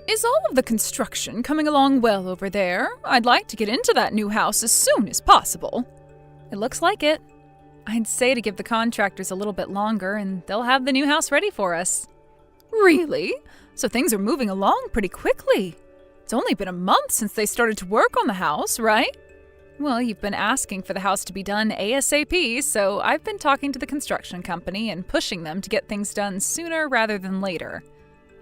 Is all of the construction coming along well over there? I'd like to get into that new house as soon as possible. It looks like it. I'd say to give the contractors a little bit longer and they'll have the new house ready for us. Really? So things are moving along pretty quickly. It's only been a month since they started to work on the house, right? Well, you've been asking for the house to be done ASAP, so I've been talking to the construction company and pushing them to get things done sooner rather than later.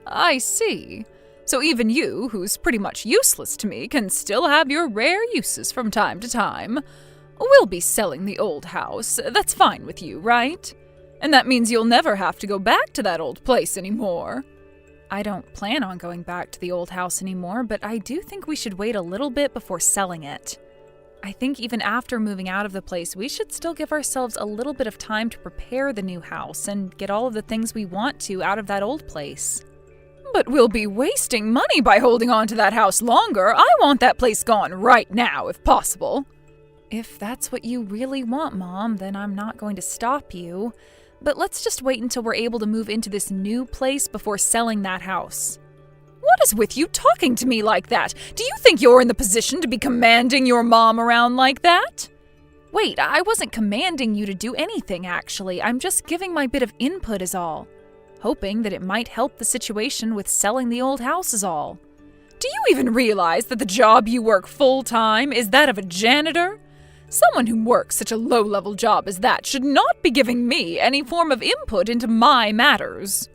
I see. So even you, who's pretty much useless to me, can still have your rare uses from time to time. We'll be selling the old house. That's fine with you, right? And that means you'll never have to go back to that old place anymore. I don't plan on going back to the old house anymore, but I do think we should wait a little bit before selling it. I think even after moving out of the place, we should still give ourselves a little bit of time to prepare the new house and get all of the things we want to out of that old place. But we'll be wasting money by holding on to that house longer. I want that place gone right now, if possible. If that's what you really want, Mom, then I'm not going to stop you. But let's just wait until we're able to move into this new place before selling that house. What is with you talking to me like that? Do you think you're in the position to be commanding your mom around like that? Wait, I wasn't commanding you to do anything, actually. I'm just giving my bit of input is all. Hoping that it might help the situation with selling the old house is all. Do you even realize that the job you work full-time is that of a janitor? Someone who works such a low-level job as that should not be giving me any form of input into my matters.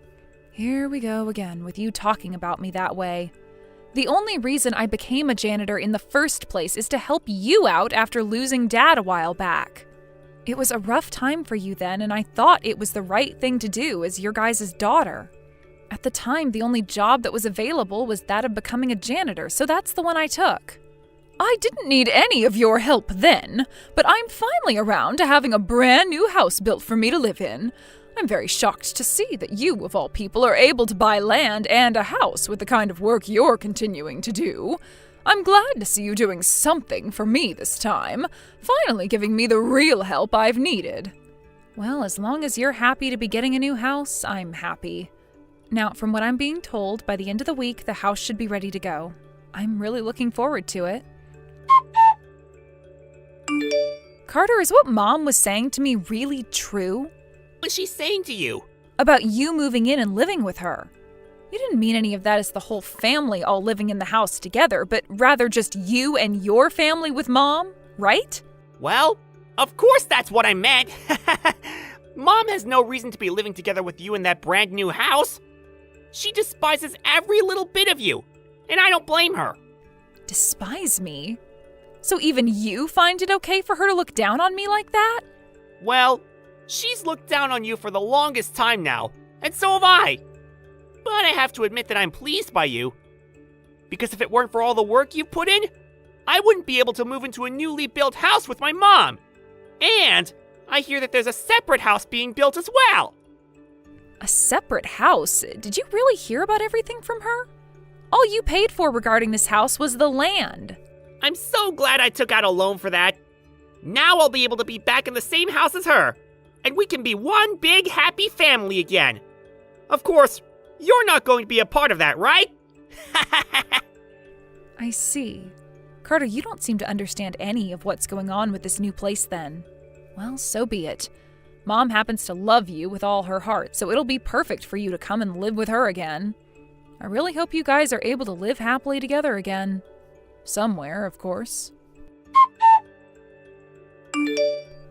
Here we go again with you talking about me that way. The only reason I became a janitor in the first place is to help you out after losing Dad a while back. It was a rough time for you then, and I thought it was the right thing to do as your guys' daughter. At the time, the only job that was available was that of becoming a janitor, so that's the one I took. I didn't need any of your help then, but I'm finally around to having a brand new house built for me to live in. I'm very shocked to see that you, of all people, are able to buy land and a house with the kind of work you're continuing to do. I'm glad to see you doing something for me this time, finally giving me the real help I've needed. Well, as long as you're happy to be getting a new house, I'm happy. Now, from what I'm being told, by the end of the week, the house should be ready to go. I'm really looking forward to it. Carter, is what Mom was saying to me really true? What was she saying to you? About you moving in and living with her. You didn't mean any of that as the whole family all living in the house together, but rather just you and your family with Mom, right? Well, of course that's what I meant. Mom has no reason to be living together with you in that brand new house. She despises every little bit of you, and I don't blame her. Despise me? So even you find it okay for her to look down on me like that? Well, she's looked down on you for the longest time now, and so have I. But I have to admit that I'm pleased by you. Because if it weren't for all the work you've put in, I wouldn't be able to move into a newly built house with my mom. And I hear that there's a separate house being built as well. A separate house? Did you really hear about everything from her? All you paid for regarding this house was the land. I'm so glad I took out a loan for that. Now I'll be able to be back in the same house as her, and we can be one big happy family again. Of course, you're not going to be a part of that, right? I see. Carter, you don't seem to understand any of what's going on with this new place then. Well, so be it. Mom happens to love you with all her heart, so it'll be perfect for you to come and live with her again. I really hope you guys are able to live happily together again. Somewhere, of course.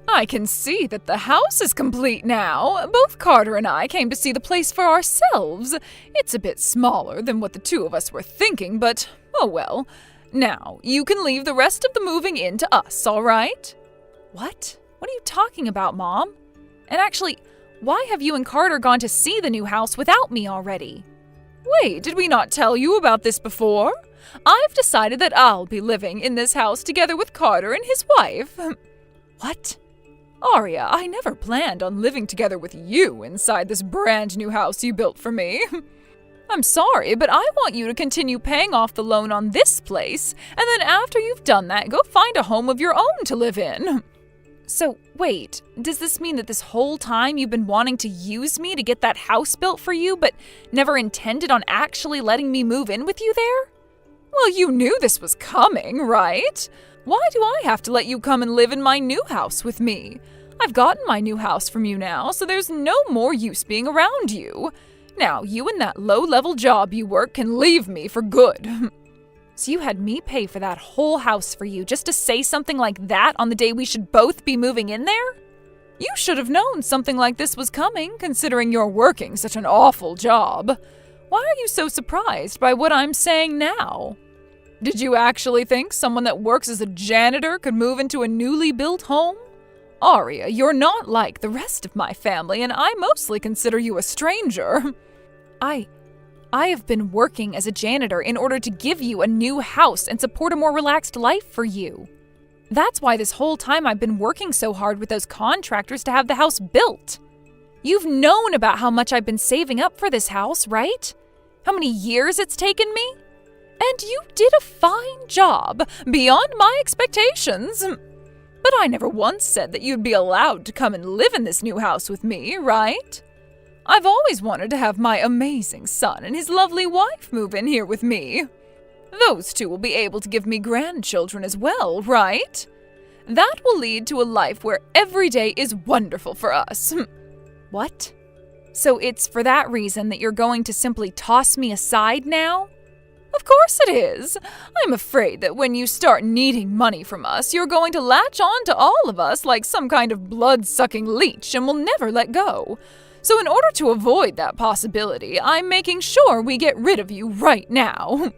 I can see that the house is complete now. Both Carter and I came to see the place for ourselves. It's a bit smaller than what the two of us were thinking, but oh well. Now, you can leave the rest of the moving in to us, all right? What? What are you talking about, Mom? And actually, why have you and Carter gone to see the new house without me already? Wait, did we not tell you about this before? I've decided that I'll be living in this house together with Carter and his wife. What? Arya, I never planned on living together with you inside this brand new house you built for me. I'm sorry, but I want you to continue paying off the loan on this place, and then after you've done that, go find a home of your own to live in. So, wait, does this mean that this whole time you've been wanting to use me to get that house built for you, but never intended on actually letting me move in with you there? Well, you knew this was coming, right? Why do I have to let you come and live in my new house with me? I've gotten my new house from you now, so there's no more use being around you. Now, you and that low-level job you work can leave me for good. So you had me pay for that whole house for you just to say something like that on the day we should both be moving in there? You should have known something like this was coming, considering you're working such an awful job. Why are you so surprised by what I'm saying now? Did you actually think someone that works as a janitor could move into a newly built home? Aria, you're not like the rest of my family, and I mostly consider you a stranger. I have been working as a janitor in order to give you a new house and support a more relaxed life for you. That's why this whole time I've been working so hard with those contractors to have the house built. You've known about how much I've been saving up for this house, right? How many years it's taken me? And you did a fine job, beyond my expectations. But I never once said that you'd be allowed to come and live in this new house with me, right? I've always wanted to have my amazing son and his lovely wife move in here with me. Those two will be able to give me grandchildren as well, right? That will lead to a life where every day is wonderful for us. What? So it's for that reason that you're going to simply toss me aside now? Of course it is. I'm afraid that when you start needing money from us, you're going to latch on to all of us like some kind of blood-sucking leech and will never let go. So in order to avoid that possibility, I'm making sure we get rid of you right now.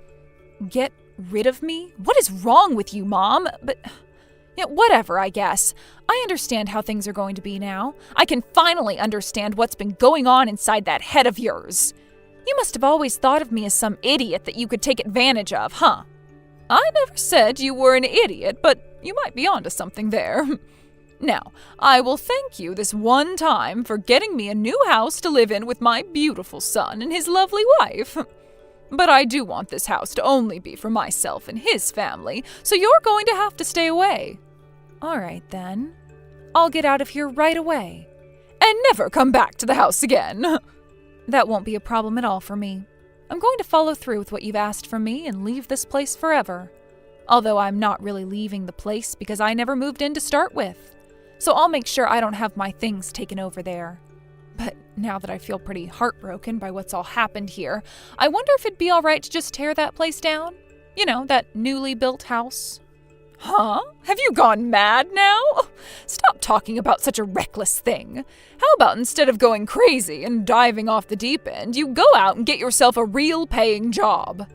Get rid of me? What is wrong with you, Mom? But whatever, I guess. I understand how things are going to be now. I can finally understand what's been going on inside that head of yours. You must have always thought of me as some idiot that you could take advantage of, huh? I never said you were an idiot, but you might be onto something there. Now, I will thank you this one time for getting me a new house to live in with my beautiful son and his lovely wife. But I do want this house to only be for myself and his family, so you're going to have to stay away. All right, then. I'll get out of here right away. And never come back to the house again. That won't be a problem at all for me. I'm going to follow through with what you've asked from me and leave this place forever. Although I'm not really leaving the place because I never moved in to start with. So I'll make sure I don't have my things taken over there. But now that I feel pretty heartbroken by what's all happened here, I wonder if it'd be all right to just tear that place down? You know, that newly built house. Huh? Have you gone mad now? Stop talking about such a reckless thing. How about instead of going crazy and diving off the deep end, you go out and get yourself a real paying job?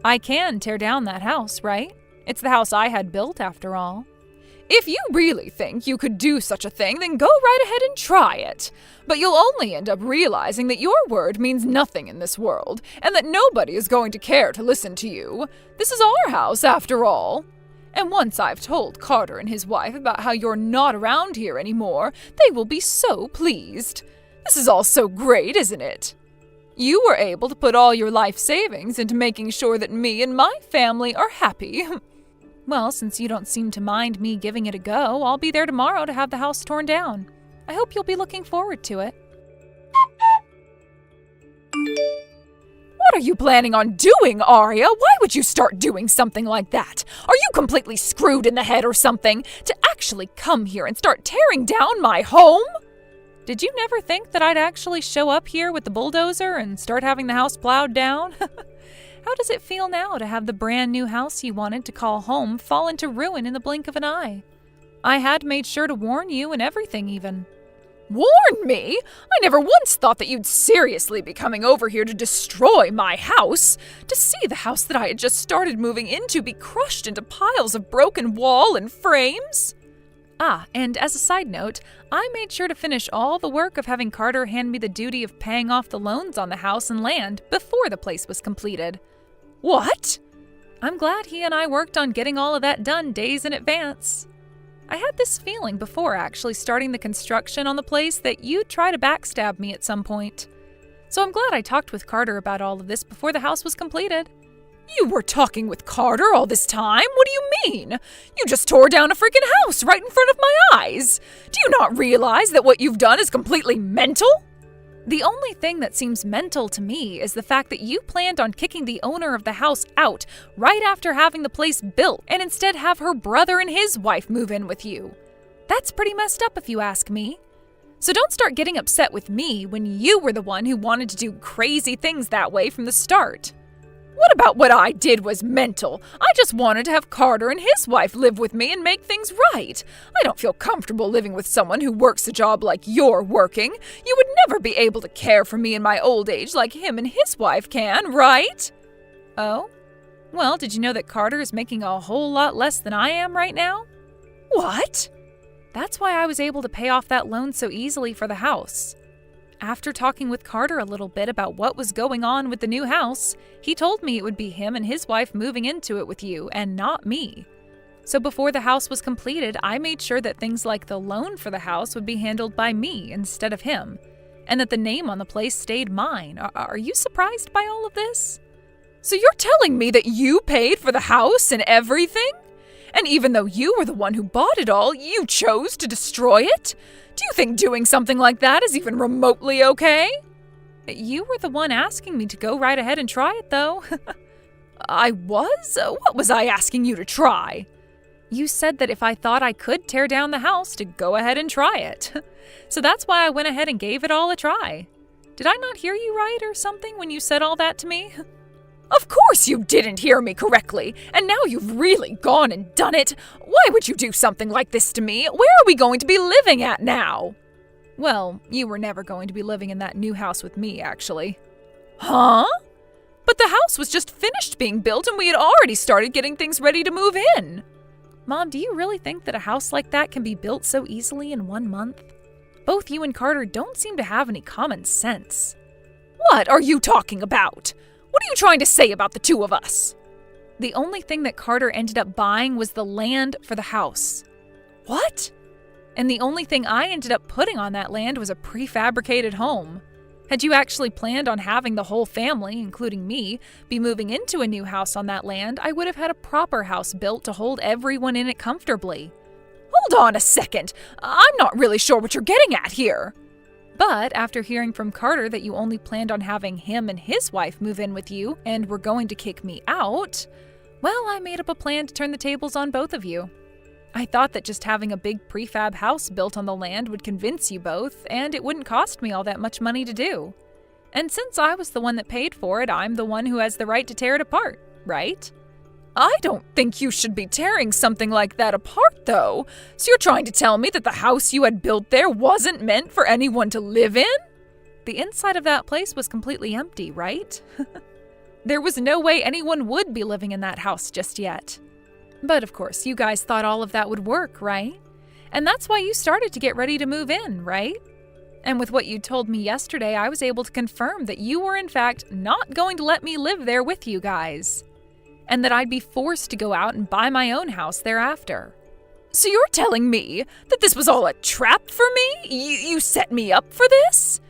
I can tear down that house, right? It's the house I had built, after all. If you really think you could do such a thing, then go right ahead and try it. But you'll only end up realizing that your word means nothing in this world, and that nobody is going to care to listen to you. This is our house, after all. And once I've told Carter and his wife about how you're not around here anymore, they will be so pleased. This is all so great, isn't it? You were able to put all your life savings into making sure that me and my family are happy. Well, since you don't seem to mind me giving it a go, I'll be there tomorrow to have the house torn down. I hope you'll be looking forward to it. What are you planning on doing, Aria? Why would you start doing something like that? Are you completely screwed in the head or something? To actually come here and start tearing down my home? Did you never think that I'd actually show up here with the bulldozer and start having the house plowed down? How does it feel now to have the brand new house you wanted to call home fall into ruin in the blink of an eye? I had made sure to warn you and everything even. Warn me? I never once thought that you'd seriously be coming over here to destroy my house. To see the house that I had just started moving into be crushed into piles of broken wall and frames. And as a side note, I made sure to finish all the work of having Carter hand me the duty of paying off the loans on the house and land before the place was completed. What? I'm glad he and I worked on getting all of that done days in advance. I had this feeling before actually starting the construction on the place that you'd try to backstab me at some point. So I'm glad I talked with Carter about all of this before the house was completed. You were talking with Carter all this time? What do you mean? You just tore down a freaking house right in front of my eyes. Do you not realize that what you've done is completely mental? The only thing that seems mental to me is the fact that you planned on kicking the owner of the house out right after having the place built and instead have her brother and his wife move in with you. That's pretty messed up if you ask me. So don't start getting upset with me when you were the one who wanted to do crazy things that way from the start. What about what I did was mental? I just wanted to have Carter and his wife live with me and make things right. I don't feel comfortable living with someone who works a job like you're working. You would never be able to care for me in my old age like him and his wife can, right? Oh? Well, did you know that Carter is making a whole lot less than I am right now? What? That's why I was able to pay off that loan so easily for the house. After talking with Carter a little bit about what was going on with the new house, he told me it would be him and his wife moving into it with you and not me. So before the house was completed, I made sure that things like the loan for the house would be handled by me instead of him, and that the name on the place stayed mine. Are you surprised by all of this? So you're telling me that you paid for the house and everything? And even though you were the one who bought it all, you chose to destroy it? Do you think doing something like that is even remotely okay? You were the one asking me to go right ahead and try it, though. I was? What was I asking you to try? You said that if I thought I could tear down the house, to go ahead and try it. So that's why I went ahead and gave it all a try. Did I not hear you right or something when you said all that to me? Of course you didn't hear me correctly, and now you've really gone and done it. Why would you do something like this to me? Where are we going to be living at now? Well, you were never going to be living in that new house with me, actually. Huh? But the house was just finished being built and we had already started getting things ready to move in. Mom, do you really think that a house like that can be built so easily in 1 month? Both you and Carter don't seem to have any common sense. What are you talking about? What are you trying to say about the two of us? The only thing that Carter ended up buying was the land for the house. What? And the only thing I ended up putting on that land was a prefabricated home. Had you actually planned on having the whole family, including me, be moving into a new house on that land, I would have had a proper house built to hold everyone in it comfortably. Hold on a second. I'm not really sure what you're getting at here. But after hearing from Carter that you only planned on having him and his wife move in with you and were going to kick me out, well, I made up a plan to turn the tables on both of you. I thought that just having a big prefab house built on the land would convince you both, and it wouldn't cost me all that much money to do. And since I was the one that paid for it, I'm the one who has the right to tear it apart, right? I don't think you should be tearing something like that apart, though. So you're trying to tell me that the house you had built there wasn't meant for anyone to live in? The inside of that place was completely empty, right? There was no way anyone would be living in that house just yet. But of course, you guys thought all of that would work, right? And that's why you started to get ready to move in, right? And with what you told me yesterday, I was able to confirm that you were in fact not going to let me live there with you guys. And that I'd be forced to go out and buy my own house thereafter. So you're telling me that this was all a trap for me? You set me up for this?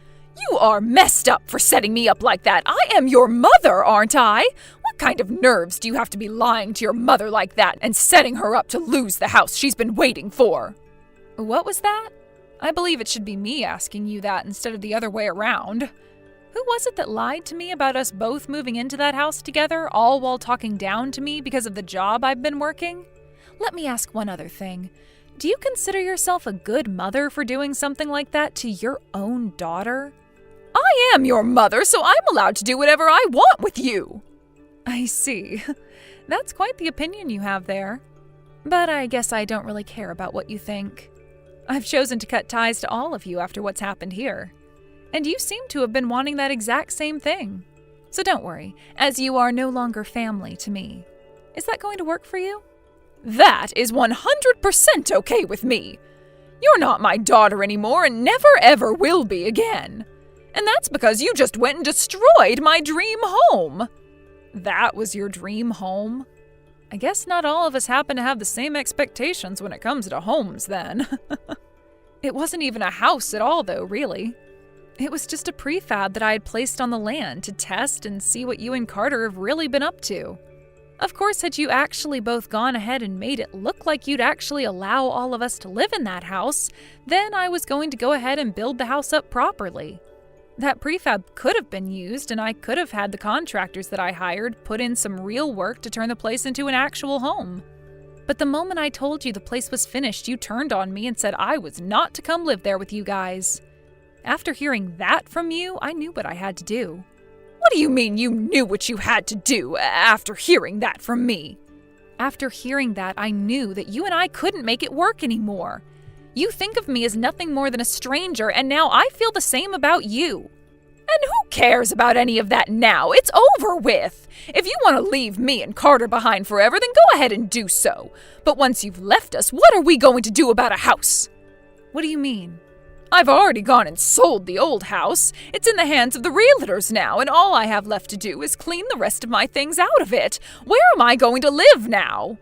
You are messed up for setting me up like that. I am your mother, aren't I? What kind of nerves do you have to be lying to your mother like that and setting her up to lose the house she's been waiting for? What was that? I believe it should be me asking you that instead of the other way around. Who was it that lied to me about us both moving into that house together, all while talking down to me because of the job I've been working? Let me ask one other thing. Do you consider yourself a good mother for doing something like that to your own daughter? I am your mother, so I'm allowed to do whatever I want with you. I see. That's quite the opinion you have there. But I guess I don't really care about what you think. I've chosen to cut ties to all of you after what's happened here. And you seem to have been wanting that exact same thing. So don't worry, as you are no longer family to me. Is that going to work for you? That is 100% okay with me. You're not my daughter anymore and never ever will be again. And that's because you just went and destroyed my dream home. That was your dream home? I guess not all of us happen to have the same expectations when it comes to homes then. It wasn't even a house at all though, really. It was just a prefab that I had placed on the land to test and see what you and Carter have really been up to. Of course, had you actually both gone ahead and made it look like you'd actually allow all of us to live in that house, then I was going to go ahead and build the house up properly. That prefab could have been used, and I could have had the contractors that I hired put in some real work to turn the place into an actual home. But the moment I told you the place was finished, you turned on me and said I was not to come live there with you guys. After hearing that from you, I knew what I had to do. What do you mean you knew what you had to do after hearing that from me? After hearing that, I knew that you and I couldn't make it work anymore. You think of me as nothing more than a stranger, and now I feel the same about you. And who cares about any of that now? It's over with. If you want to leave me and Carter behind forever, then go ahead and do so. But once you've left us, what are we going to do about a house? What do you mean? I've already gone and sold the old house. It's in the hands of the realtors now, and all I have left to do is clean the rest of my things out of it. Where am I going to live now?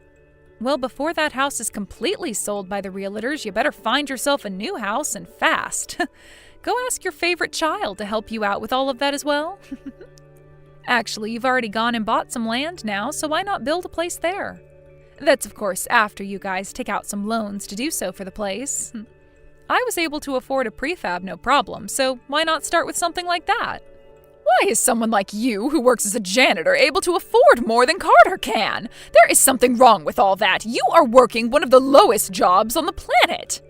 Well, before that house is completely sold by the realtors, you better find yourself a new house, and fast. Go ask your favorite child to help you out with all of that as well. Actually, you've already gone and bought some land now, so why not build a place there? That's, of course, after you guys take out some loans to do so for the place. I was able to afford a prefab no problem, so why not start with something like that? Why is someone like you, who works as a janitor, able to afford more than Carter can? There is something wrong with all that. You are working one of the lowest jobs on the planet.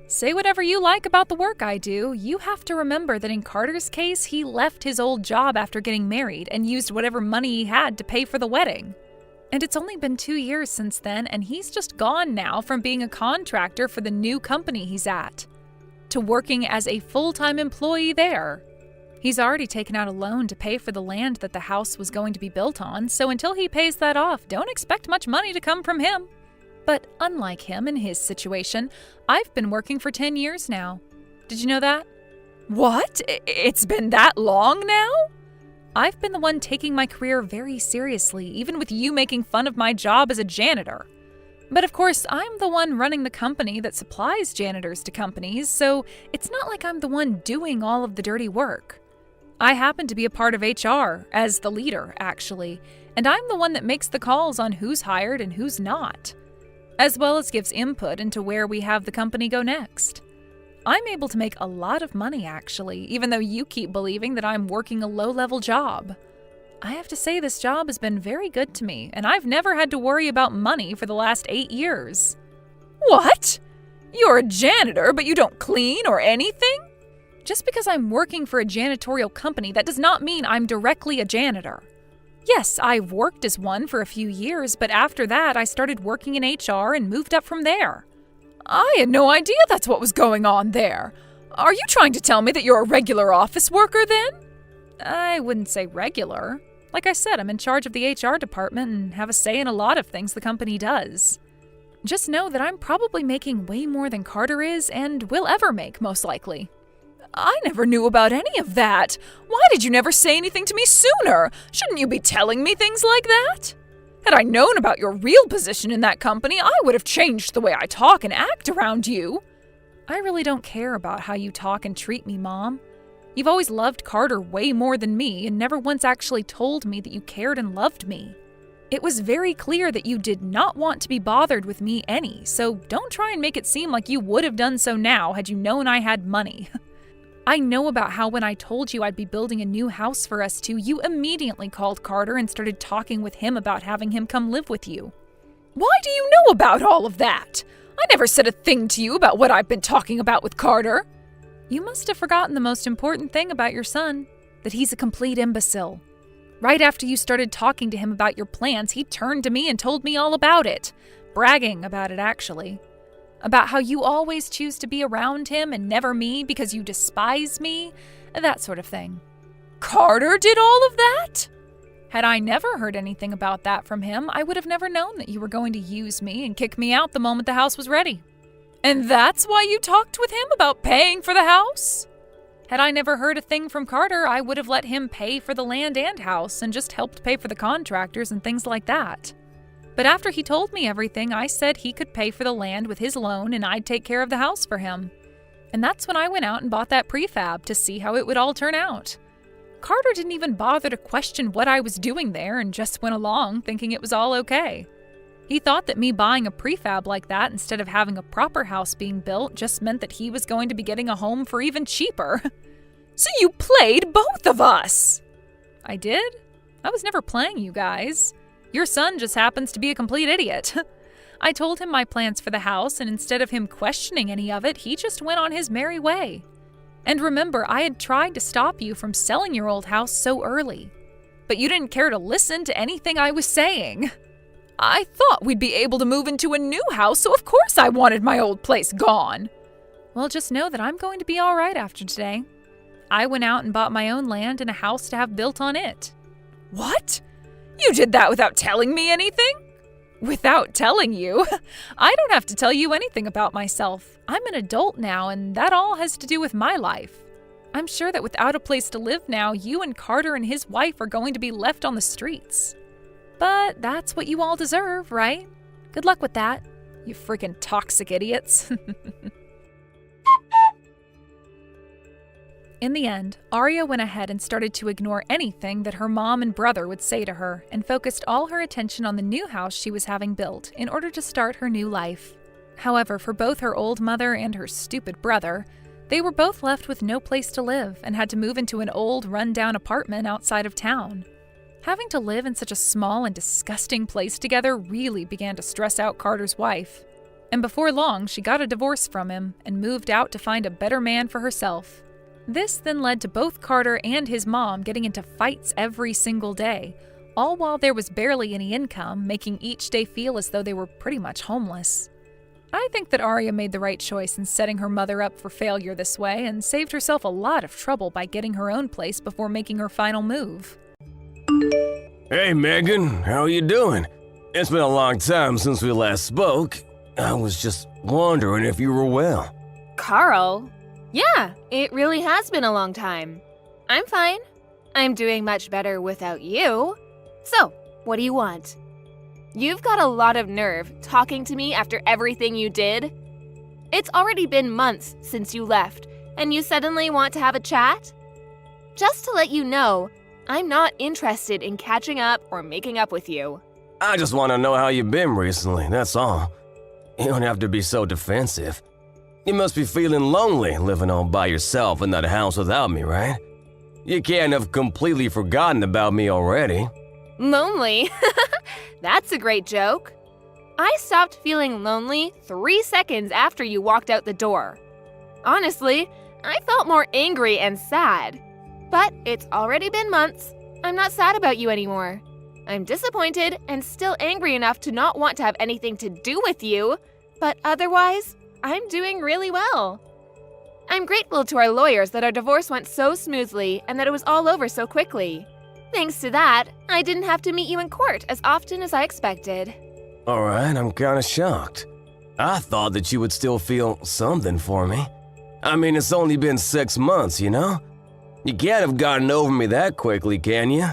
Say whatever you like about the work I do. You have to remember that in Carter's case, he left his old job after getting married and used whatever money he had to pay for the wedding. And it's only been 2 years since then, and he's just gone now from being a contractor for the new company he's at to working as a full-time employee there. He's already taken out a loan to pay for the land that the house was going to be built on, so until he pays that off, don't expect much money to come from him. But unlike him in his situation, I've been working for 10 years now. Did you know that? What? It's been that long now? I've been the one taking my career very seriously, even with you making fun of my job as a janitor. But of course, I'm the one running the company that supplies janitors to companies, so it's not like I'm the one doing all of the dirty work. I happen to be a part of HR, as the leader, actually, and I'm the one that makes the calls on who's hired and who's not, as well as gives input into where we have the company go next. I'm able to make a lot of money, actually, even though you keep believing that I'm working a low-level job. I have to say this job has been very good to me, and I've never had to worry about money for the last 8 years. What? You're a janitor, but you don't clean or anything? Just because I'm working for a janitorial company, that does not mean I'm directly a janitor. Yes, I've worked as one for a few years, but after that, I started working in HR and moved up from there. I had no idea that's what was going on there. Are you trying to tell me that you're a regular office worker then? I wouldn't say regular. Like I said, I'm in charge of the HR department and have a say in a lot of things the company does. Just know that I'm probably making way more than Carter is and will ever make, most likely. I never knew about any of that. Why did you never say anything to me sooner? Shouldn't you be telling me things like that? Had I known about your real position in that company, I would have changed the way I talk and act around you. I really don't care about how you talk and treat me, Mom. You've always loved Carter way more than me and never once actually told me that you cared and loved me. It was very clear that you did not want to be bothered with me any, so don't try and make it seem like you would have done so now had you known I had money. I know about how when I told you I'd be building a new house for us two, you immediately called Carter and started talking with him about having him come live with you. Why do you know about all of that? I never said a thing to you about what I've been talking about with Carter. You must have forgotten the most important thing about your son, that he's a complete imbecile. Right after you started talking to him about your plans, he turned to me and told me all about it. Bragging about it, actually. About how you always choose to be around him and never me because you despise me, that sort of thing. Carter did all of that? Had I never heard anything about that from him, I would have never known that you were going to use me and kick me out the moment the house was ready. And that's why you talked with him about paying for the house? Had I never heard a thing from Carter, I would have let him pay for the land and house and just helped pay for the contractors and things like that. But after he told me everything, I said he could pay for the land with his loan and I'd take care of the house for him. And that's when I went out and bought that prefab to see how it would all turn out. Carter didn't even bother to question what I was doing there and just went along thinking it was all okay. He thought that me buying a prefab like that instead of having a proper house being built just meant that he was going to be getting a home for even cheaper. So you played both of us! I did? I was never playing you guys. Your son just happens to be a complete idiot. I told him my plans for the house, and instead of him questioning any of it, he just went on his merry way. And remember, I had tried to stop you from selling your old house so early. But you didn't care to listen to anything I was saying. I thought we'd be able to move into a new house, so of course I wanted my old place gone. Well, just know that I'm going to be all right after today. I went out and bought my own land and a house to have built on it. What? You did that without telling me anything? Without telling you? I don't have to tell you anything about myself. I'm an adult now, and that all has to do with my life. I'm sure that without a place to live now, you and Carter and his wife are going to be left on the streets. But that's what you all deserve, right? Good luck with that, you freaking toxic idiots. In the end, Arya went ahead and started to ignore anything that her mom and brother would say to her and focused all her attention on the new house she was having built in order to start her new life. However, for both her old mother and her stupid brother, they were both left with no place to live and had to move into an old, run-down apartment outside of town. Having to live in such a small and disgusting place together really began to stress out Carter's wife. And before long, she got a divorce from him and moved out to find a better man for herself. This then led to both Carter and his mom getting into fights every single day, all while there was barely any income, making each day feel as though they were pretty much homeless. I think that Arya made the right choice in setting her mother up for failure this way and saved herself a lot of trouble by getting her own place before making her final move. Hey Megan, how you doing? It's been a long time since we last spoke. I was just wondering if you were well. Carl? Yeah, it really has been a long time. I'm fine. I'm doing much better without you. So, what do you want? You've got a lot of nerve talking to me after everything you did. It's already been months since you left, and you suddenly want to have a chat? Just to let you know, I'm not interested in catching up or making up with you. I just want to know how you've been recently, that's all. You don't have to be so defensive. You must be feeling lonely living all by yourself in that house without me, right? You can't have completely forgotten about me already. Lonely? That's a great joke. I stopped feeling lonely 3 seconds after you walked out the door. Honestly, I felt more angry and sad. But it's already been months. I'm not sad about you anymore. I'm disappointed and still angry enough to not want to have anything to do with you, but otherwise, I'm doing really well. I'm grateful to our lawyers that our divorce went so smoothly and that it was all over so quickly. Thanks to that, I didn't have to meet you in court as often as I expected. Alright, I'm kinda shocked. I thought that you would still feel something for me. I mean, it's only been 6 months, you know? You can't have gotten over me that quickly, can you?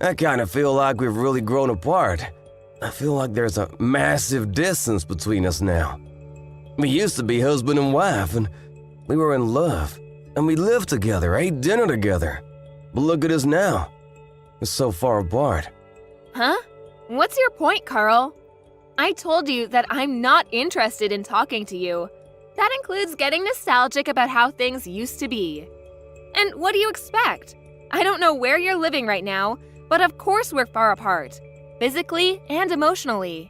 I kinda feel like we've really grown apart. I feel like there's a massive distance between us now. We used to be husband and wife, and we were in love, and we lived together, ate dinner together. But look at us now. We're so far apart. Huh? What's your point, Carl? I told you that I'm not interested in talking to you. That includes getting nostalgic about how things used to be. And what do you expect? I don't know where you're living right now, but of course we're far apart, physically and emotionally.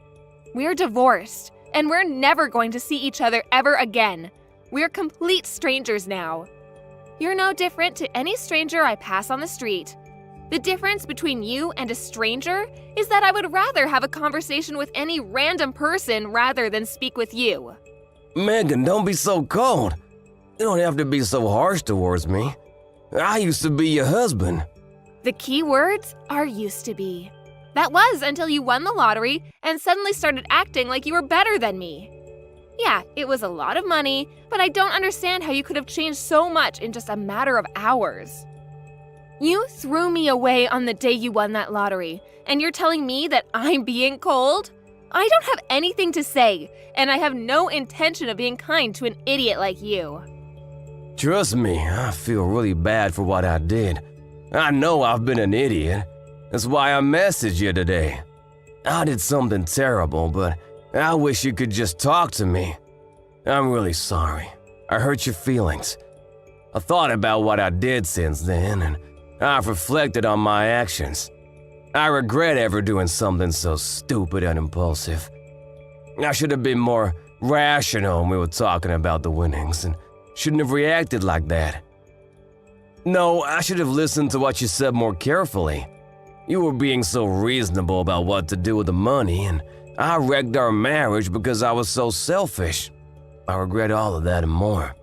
We're divorced, and we're never going to see each other ever again. We're complete strangers now. You're no different to any stranger I pass on the street. The difference between you and a stranger is that I would rather have a conversation with any random person rather than speak with you. Megan, don't be so cold. You don't have to be so harsh towards me. I used to be your husband. The key words are used to be. That was until you won the lottery and suddenly started acting like you were better than me. Yeah, it was a lot of money, but I don't understand how you could have changed so much in just a matter of hours. You threw me away on the day you won that lottery, and you're telling me that I'm being cold? I don't have anything to say, and I have no intention of being kind to an idiot like you. Trust me, I feel really bad for what I did. I know I've been an idiot. That's why I messaged you today. I did something terrible, but I wish you could just talk to me. I'm really sorry. I hurt your feelings. I thought about what I did since then, and I've reflected on my actions. I regret ever doing something so stupid and impulsive. I should have been more rational when we were talking about the winnings, and shouldn't have reacted like that. No, I should have listened to what you said more carefully. You were being so reasonable about what to do with the money, and I wrecked our marriage because I was so selfish. I regret all of that and more.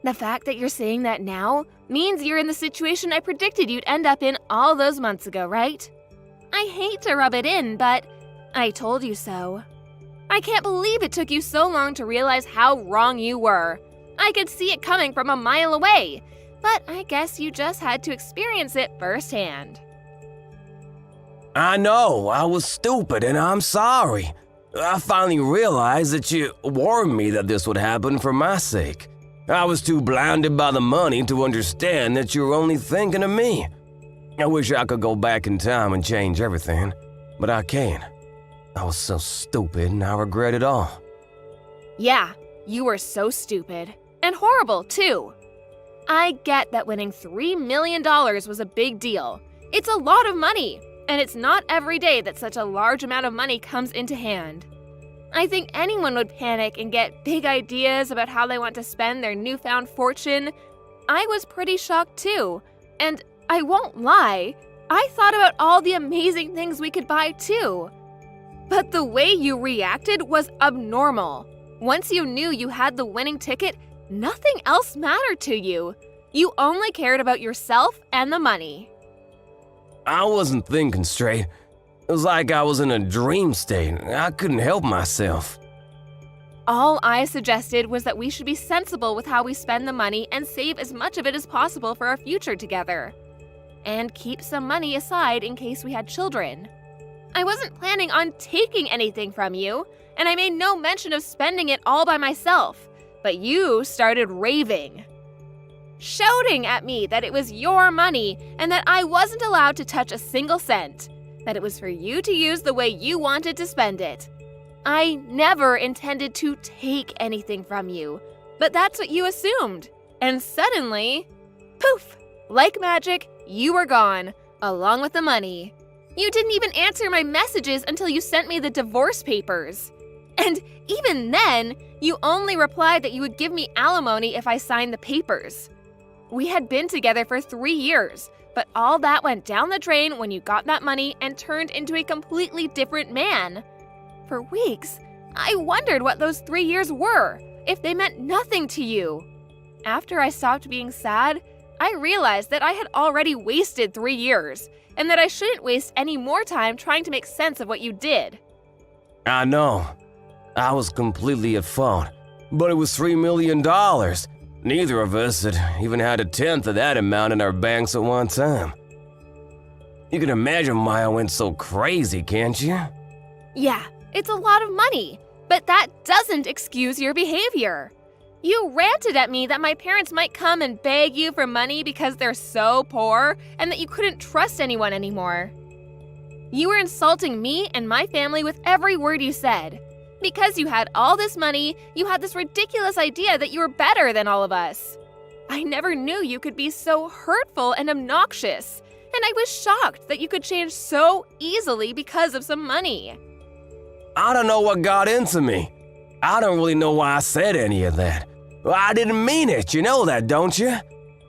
The fact that you're saying that now means you're in the situation I predicted you'd end up in all those months ago, right? I hate to rub it in, but I told you so. I can't believe it took you so long to realize how wrong you were. I could see it coming from a mile away, but I guess you just had to experience it firsthand. I know, I was stupid and I'm sorry. I finally realized that you warned me that this would happen for my sake. I was too blinded by the money to understand that you were only thinking of me. I wish I could go back in time and change everything, but I can't. I was so stupid and I regret it all. Yeah, you were so stupid. And horrible, too. I get that winning $3 million was a big deal. It's a lot of money, and it's not every day that such a large amount of money comes into hand. I think anyone would panic and get big ideas about how they want to spend their newfound fortune. I was pretty shocked, too. And I won't lie, I thought about all the amazing things we could buy, too. But the way you reacted was abnormal. Once you knew you had the winning ticket, nothing else mattered to you. You only cared about yourself and the money. I wasn't thinking straight. It was like I was in a dream state. I couldn't help myself. All I suggested was that we should be sensible with how we spend the money and save as much of it as possible for our future together. And keep some money aside in case we had children. I wasn't planning on taking anything from you, and I made no mention of spending it all by myself. But you started raving, shouting at me that it was your money and that I wasn't allowed to touch a single cent, that it was for you to use the way you wanted to spend it. I never intended to take anything from you, but that's what you assumed. And suddenly, poof, like magic, you were gone, along with the money. You didn't even answer my messages until you sent me the divorce papers. And even then, you only replied that you would give me alimony if I signed the papers. We had been together for 3 years, but all that went down the drain when you got that money and turned into a completely different man. For weeks, I wondered what those 3 years were, if they meant nothing to you. After I stopped being sad, I realized that I had already wasted 3 years, and that I shouldn't waste any more time trying to make sense of what you did. I know. I was completely at fault, but it was $3 million. Neither of us had even had a tenth of that amount in our banks at one time. You can imagine why I went so crazy, can't you? Yeah, it's a lot of money, but that doesn't excuse your behavior. You ranted at me that my parents might come and beg you for money because they're so poor and that you couldn't trust anyone anymore. You were insulting me and my family with every word you said. Because you had all this money, you had this ridiculous idea that you were better than all of us. I never knew you could be so hurtful and obnoxious, and I was shocked that you could change so easily because of some money. I don't know what got into me. I don't really know why I said any of that. I didn't mean it, you know that, don't you?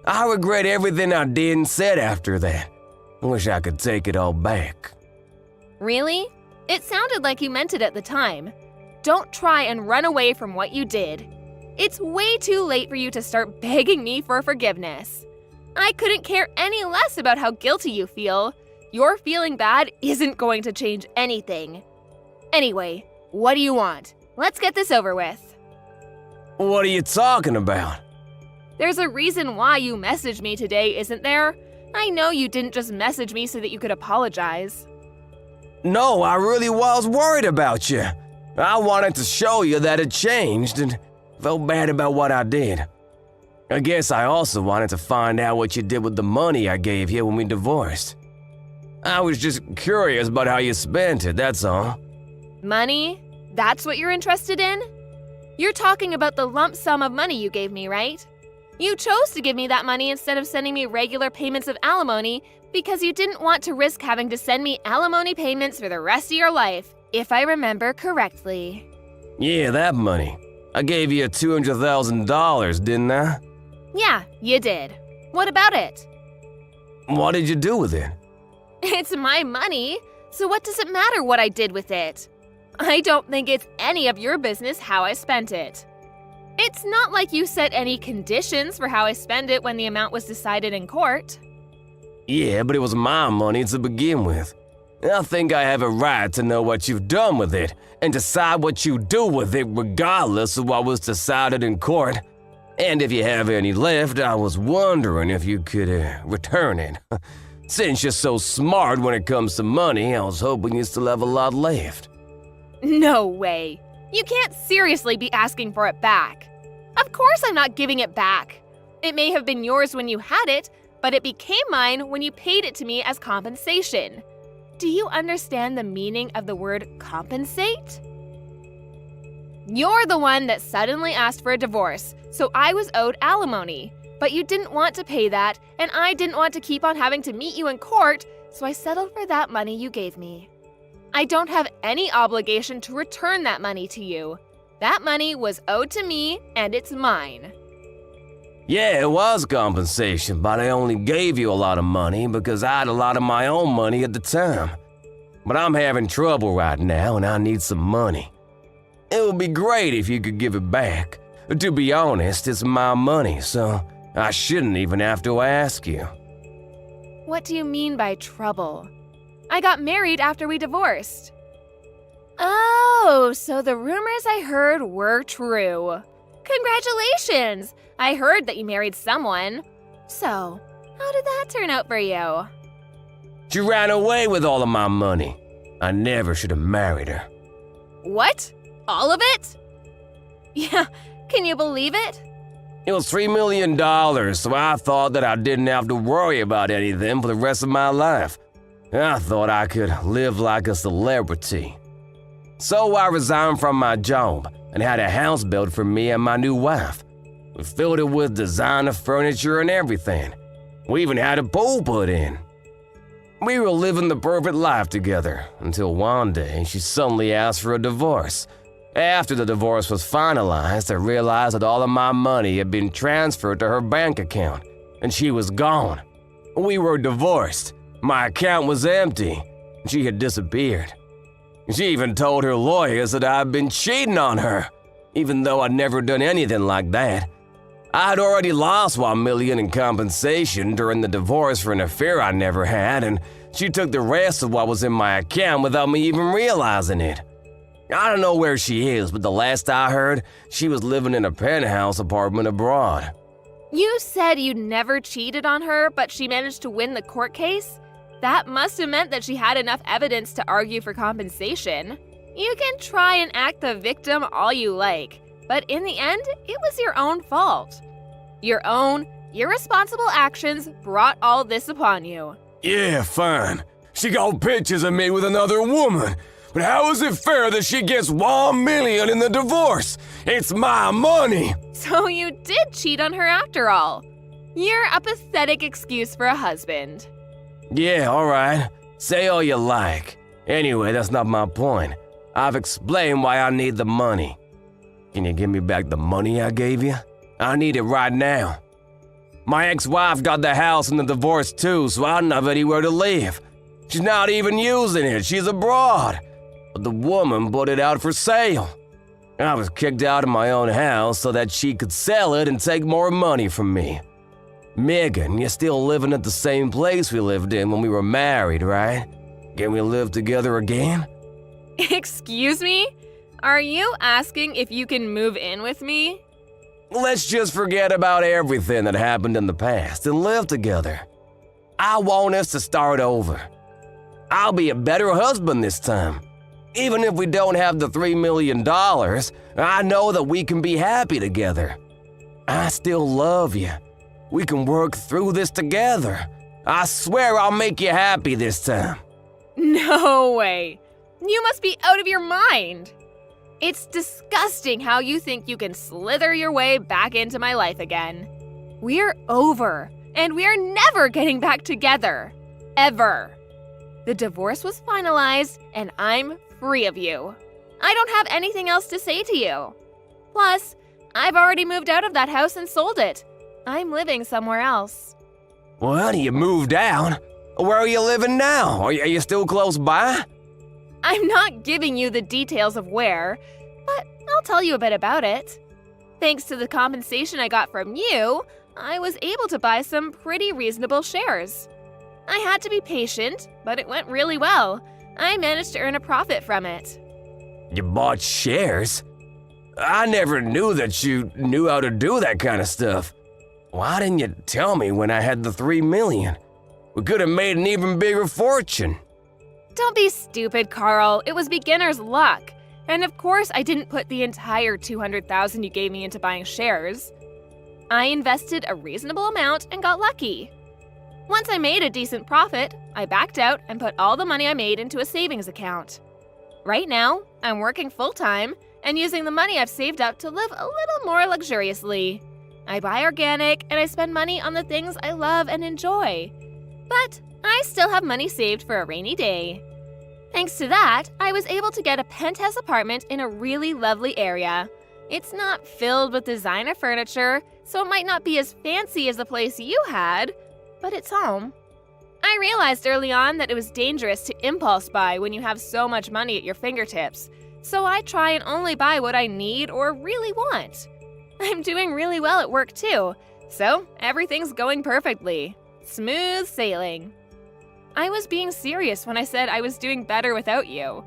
I regret everything I did and said after that. I wish I could take it all back. Really? It sounded like you meant it at the time. Don't try and run away from what you did. It's way too late for you to start begging me for forgiveness. I couldn't care any less about how guilty you feel. Your feeling bad isn't going to change anything. Anyway, what do you want? Let's get this over with. What are you talking about? There's a reason why you messaged me today, isn't there? I know you didn't just message me so that you could apologize. No, I really was worried about you. I wanted to show you that it changed and felt bad about what I did. I guess I also wanted to find out what you did with the money I gave you when we divorced. I was just curious about how you spent it, that's all. Money? That's what you're interested in? You're talking about the lump sum of money you gave me, right? You chose to give me that money instead of sending me regular payments of alimony because you didn't want to risk having to send me alimony payments for the rest of your life, if I remember correctly. Yeah, that money. I gave you $200,000, didn't I? Yeah, you did. What about it? What did you do with it? It's my money, so what does it matter what I did with it? I don't think it's any of your business how I spent it. It's not like you set any conditions for how I spend it when the amount was decided in court. Yeah, but it was my money to begin with. I think I have a right to know what you've done with it and decide what you do with it regardless of what was decided in court. And if you have any left, I was wondering if you could return it. Since you're so smart when it comes to money, I was hoping you still have a lot left. No way. You can't seriously be asking for it back. Of course I'm not giving it back. It may have been yours when you had it, but it became mine when you paid it to me as compensation. Do you understand the meaning of the word compensate? You're the one that suddenly asked for a divorce, so I was owed alimony. But you didn't want to pay that, and I didn't want to keep on having to meet you in court, so I settled for that money you gave me. I don't have any obligation to return that money to you. That money was owed to me, and it's mine. Yeah, it was compensation, but I only gave you a lot of money because I had a lot of my own money at the time. But I'm having trouble right now, and I need some money. It would be great if you could give it back. To be honest, it's my money, so I shouldn't even have to ask you. What do you mean by trouble? I got married after we divorced. Oh, so the rumors I heard were true. Congratulations! I heard that you married someone. So, how did that turn out for you? She ran away with all of my money. I never should have married her. What? All of it? Yeah, can you believe it? It was $3 million, so I thought that I didn't have to worry about anything for the rest of my life. I thought I could live like a celebrity. So I resigned from my job and had a house built for me and my new wife. We filled it with designer furniture and everything. We even had a pool put in. We were living the perfect life together until one day she suddenly asked for a divorce. After the divorce was finalized, I realized that all of my money had been transferred to her bank account, and she was gone. We were divorced. My account was empty. She had disappeared. She even told her lawyers that I'd been cheating on her, even though I'd never done anything like that. I'd already lost $1 million in compensation during the divorce for an affair I never had, and she took the rest of what was in my account without me even realizing it. I don't know where she is, but the last I heard, she was living in a penthouse apartment abroad. You said you never cheated on her, but she managed to win the court case? That must have meant that she had enough evidence to argue for compensation. You can try and act the victim all you like, but in the end, it was your own fault. Your own irresponsible actions brought all this upon you. Yeah, fine. She got pictures of me with another woman. But how is it fair that she gets $1 million in the divorce? It's my money! So you did cheat on her after all. You're a pathetic excuse for a husband. Yeah, alright. Say all you like. Anyway, that's not my point. I've explained why I need the money. Can you give me back the money I gave you? I need it right now. My ex-wife got the house in the divorce too, so I don't have anywhere to live. She's not even using it, she's abroad. But the woman put it out for sale. I was kicked out of my own house so that she could sell it and take more money from me. Megan, you're still living at the same place we lived in when we were married, right? Can we live together again? Excuse me? Are you asking if you can move in with me? Let's just forget about everything that happened in the past and live together. I want us to start over. I'll be a better husband this time. Even if we don't have the $3 million, I know that we can be happy together. I still love you. We can work through this together. I swear I'll make you happy this time. No way. You must be out of your mind. It's disgusting how you think you can slither your way back into my life again. We're over, and we are never getting back together. Ever. The divorce was finalized, and I'm free of you. I don't have anything else to say to you. Plus, I've already moved out of that house and sold it. I'm living somewhere else. What, you moved out? Where are you living now? Are you still close by? I'm not giving you the details of where, but I'll tell you a bit about it. Thanks to the compensation I got from you, I was able to buy some pretty reasonable shares. I had to be patient, but it went really well. I managed to earn a profit from it. You bought shares? I never knew that you knew how to do that kind of stuff. Why didn't you tell me when I had the $3 million? We could have made an even bigger fortune. Don't be stupid, Carl. It was beginner's luck. And of course, I didn't put the entire $200,000 you gave me into buying shares. I invested a reasonable amount and got lucky. Once I made a decent profit, I backed out and put all the money I made into a savings account. Right now, I'm working full-time and using the money I've saved up to live a little more luxuriously. I buy organic and I spend money on the things I love and enjoy. But I still have money saved for a rainy day. Thanks to that, I was able to get a penthouse apartment in a really lovely area. It's not filled with designer furniture, so it might not be as fancy as the place you had, but it's home. I realized early on that it was dangerous to impulse buy when you have so much money at your fingertips, so I try and only buy what I need or really want. I'm doing really well at work too, so everything's going perfectly. Smooth sailing. I was being serious when I said I was doing better without you.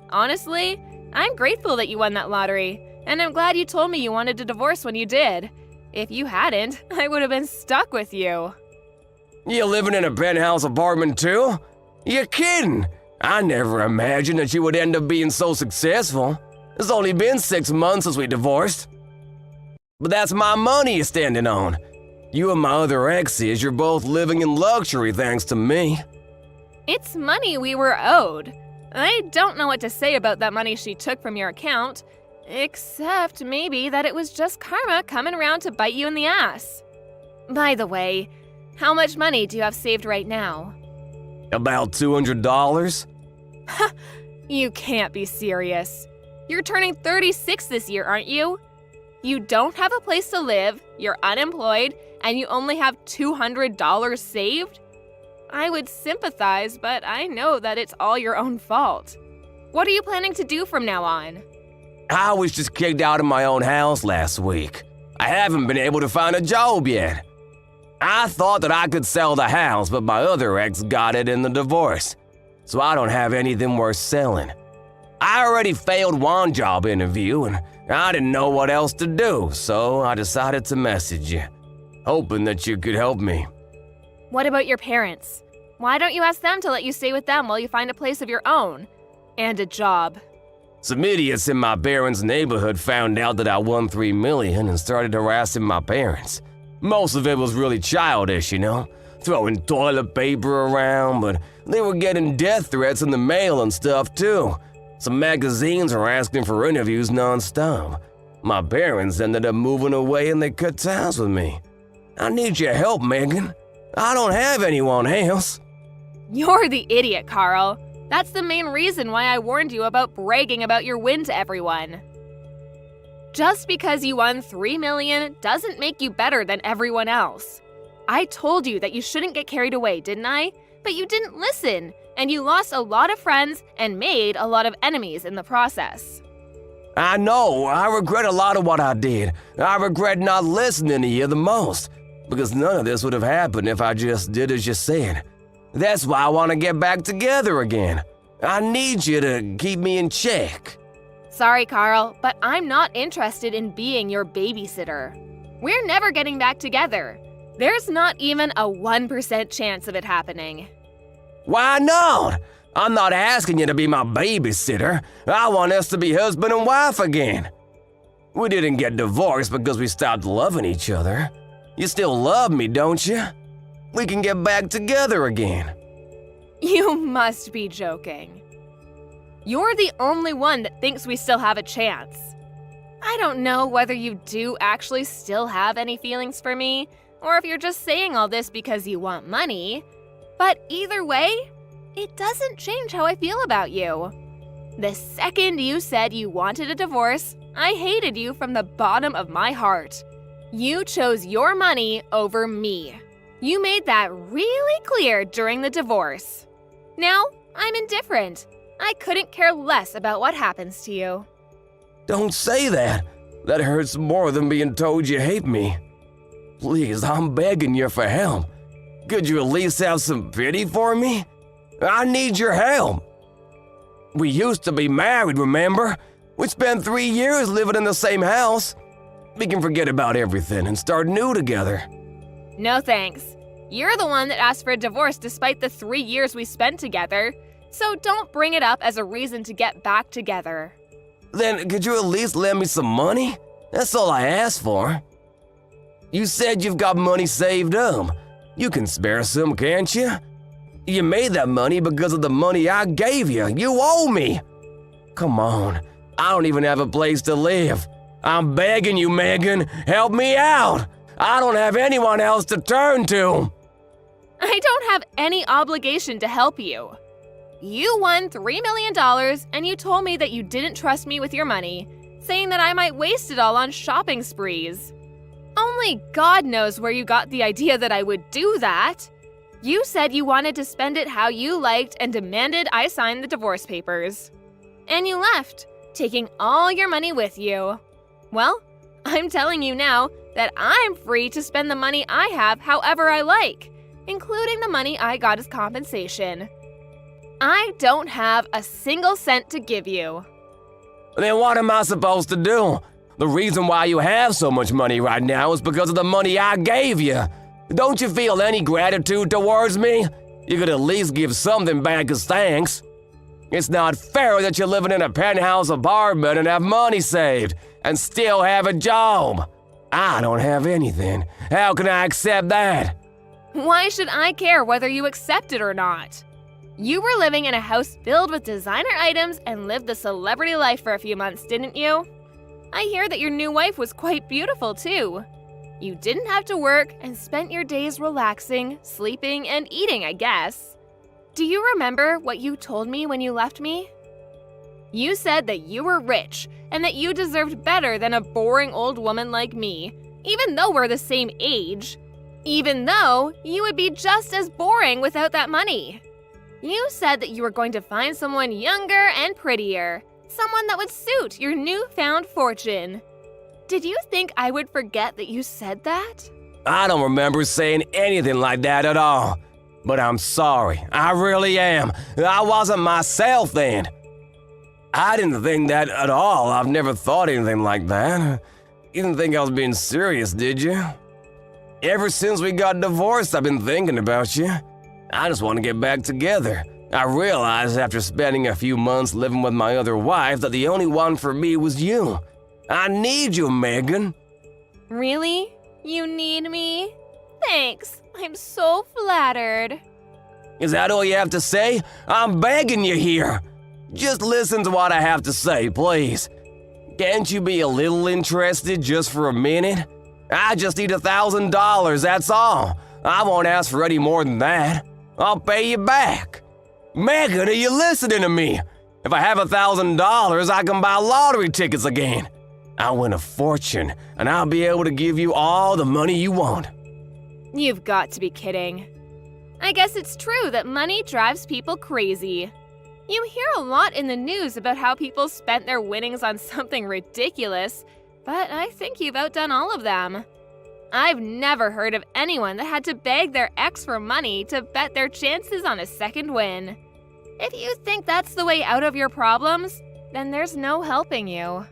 Honestly, I'm grateful that you won that lottery, and I'm glad you told me you wanted a divorce when you did. If you hadn't, I would have been stuck with you. You living in a penthouse apartment too? You're kidding. I never imagined that you would end up being so successful. It's only been 6 months since we divorced. But that's my money you're standing on. You and my other exes, you're both living in luxury thanks to me. It's money we were owed. I don't know what to say about that money she took from your account, except maybe that it was just karma coming around to bite you in the ass. By the way, how much money do you have saved right now? About $200? You can't be serious. You're turning 36 this year, aren't you? You don't have a place to live, you're unemployed, and you only have $200 saved? I would sympathize, but I know that it's all your own fault. What are you planning to do from now on? I was just kicked out of my own house last week. I haven't been able to find a job yet. I thought that I could sell the house, but my other ex got it in the divorce, so I don't have anything worth selling. I already failed one job interview, and I didn't know what else to do, so I decided to message you, hoping that you could help me. What about your parents? Why don't you ask them to let you stay with them while you find a place of your own? And a job. Some idiots in my parents' neighborhood found out that I won $3 million and started harassing my parents. Most of it was really childish, you know, throwing toilet paper around, but they were getting death threats in the mail and stuff too. Some magazines are asking for interviews nonstop. My parents ended up moving away and they cut ties with me. I need your help, Megan. I don't have anyone else. You're the idiot, Carl. That's the main reason why I warned you about bragging about your win to everyone. Just because you won $3 million doesn't make you better than everyone else. I told you that you shouldn't get carried away, didn't I? But you didn't listen, and you lost a lot of friends and made a lot of enemies in the process. I know, I regret a lot of what I did. I regret not listening to you the most, because none of this would have happened if I just did as you said. That's why I want to get back together again. I need you to keep me in check. Sorry, Carl, but I'm not interested in being your babysitter. We're never getting back together. There's not even a 1% chance of it happening. Why not? I'm not asking you to be my babysitter. I want us to be husband and wife again. We didn't get divorced because we stopped loving each other. You still love me, don't you? We can get back together again. You must be joking. You're the only one that thinks we still have a chance. I don't know whether you do actually still have any feelings for me, or if you're just saying all this because you want money. But either way, it doesn't change how I feel about you. The second you said you wanted a divorce, I hated you from the bottom of my heart. You chose your money over me. You made that really clear during the divorce. Now, I'm indifferent. I couldn't care less about what happens to you. Don't say that. That hurts more than being told you hate me. Please, I'm begging you for help. Could you at least have some pity for me? I need your help. We used to be married, remember? We spent 3 years living in the same house. We can forget about everything and start new together. No thanks. You're the one that asked for a divorce despite the 3 years we spent together. So don't bring it up as a reason to get back together. Then could you at least lend me some money? That's all I asked for. You said you've got money saved up. You can spare some, can't you? You made that money because of the money I gave you. You owe me. Come on, I don't even have a place to live. I'm begging you, Megan, help me out. I don't have anyone else to turn to. I don't have any obligation to help you. You won $3 million and you told me that you didn't trust me with your money, saying that I might waste it all on shopping sprees. Only God knows where you got the idea that I would do that. You said you wanted to spend it how you liked and demanded I sign the divorce papers. And you left, taking all your money with you. Well, I'm telling you now that I'm free to spend the money I have however I like, including the money I got as compensation. I don't have a single cent to give you. Then what am I supposed to do? The reason why you have so much money right now is because of the money I gave you. Don't you feel any gratitude towards me? You could at least give something back as thanks. It's not fair that you're living in a penthouse apartment and have money saved and still have a job. I don't have anything. How can I accept that? Why should I care whether you accept it or not? You were living in a house filled with designer items and lived the celebrity life for a few months, didn't you? I hear that your new wife was quite beautiful, too. You didn't have to work and spent your days relaxing, sleeping, and eating, I guess. Do you remember what you told me when you left me? You said that you were rich and that you deserved better than a boring old woman like me, even though we're the same age. Even though you would be just as boring without that money. You said that you were going to find someone younger and prettier, someone that would suit your newfound fortune. Did you think I would forget that you said that? I don't remember saying anything like that at all. But I'm sorry, I really am. I wasn't myself then. I didn't think that at all. I've never thought anything like that. You didn't think I was being serious, did you? Ever since we got divorced, I've been thinking about you. I just want to get back together. I realized after spending a few months living with my other wife that the only one for me was you. I need you, Megan. Really? You need me? Thanks. I'm so flattered. Is that all you have to say? I'm begging you here. Just listen to what I have to say, please. Can't you be a little interested just for a minute? I just need $1,000, that's all. I won't ask for any more than that. I'll pay you back. Megan, are you listening to me? If I have $1,000, I can buy lottery tickets again. I'll win a fortune, and I'll be able to give you all the money you want. You've got to be kidding. I guess it's true that money drives people crazy. You hear a lot in the news about how people spent their winnings on something ridiculous, but I think you've outdone all of them. I've never heard of anyone that had to beg their ex for money to bet their chances on a second win. If you think that's the way out of your problems, then there's no helping you.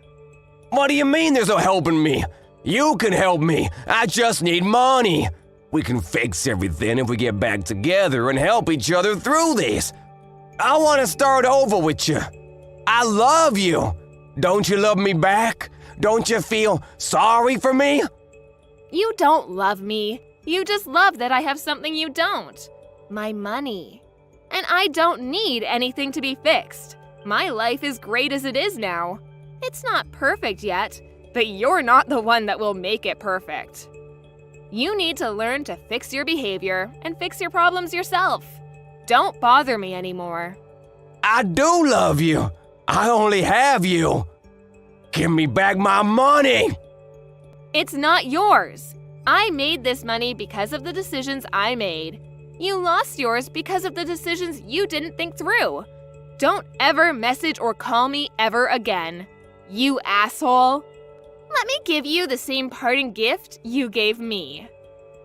What do you mean there's no helping me? You can help me. I just need money. We can fix everything if we get back together and help each other through this. I want to start over with you. I love you. Don't you love me back? Don't you feel sorry for me? You don't love me. You just love that I have something you don't. My money. And I don't need anything to be fixed. My life is great as it is now. It's not perfect yet, but you're not the one that will make it perfect. You need to learn to fix your behavior and fix your problems yourself. Don't bother me anymore. I do love you. I only have you. Give me back my money. It's not yours. I made this money because of the decisions I made. You lost yours because of the decisions you didn't think through. Don't ever message or call me ever again. You asshole. Let me give you the same parting gift you gave me.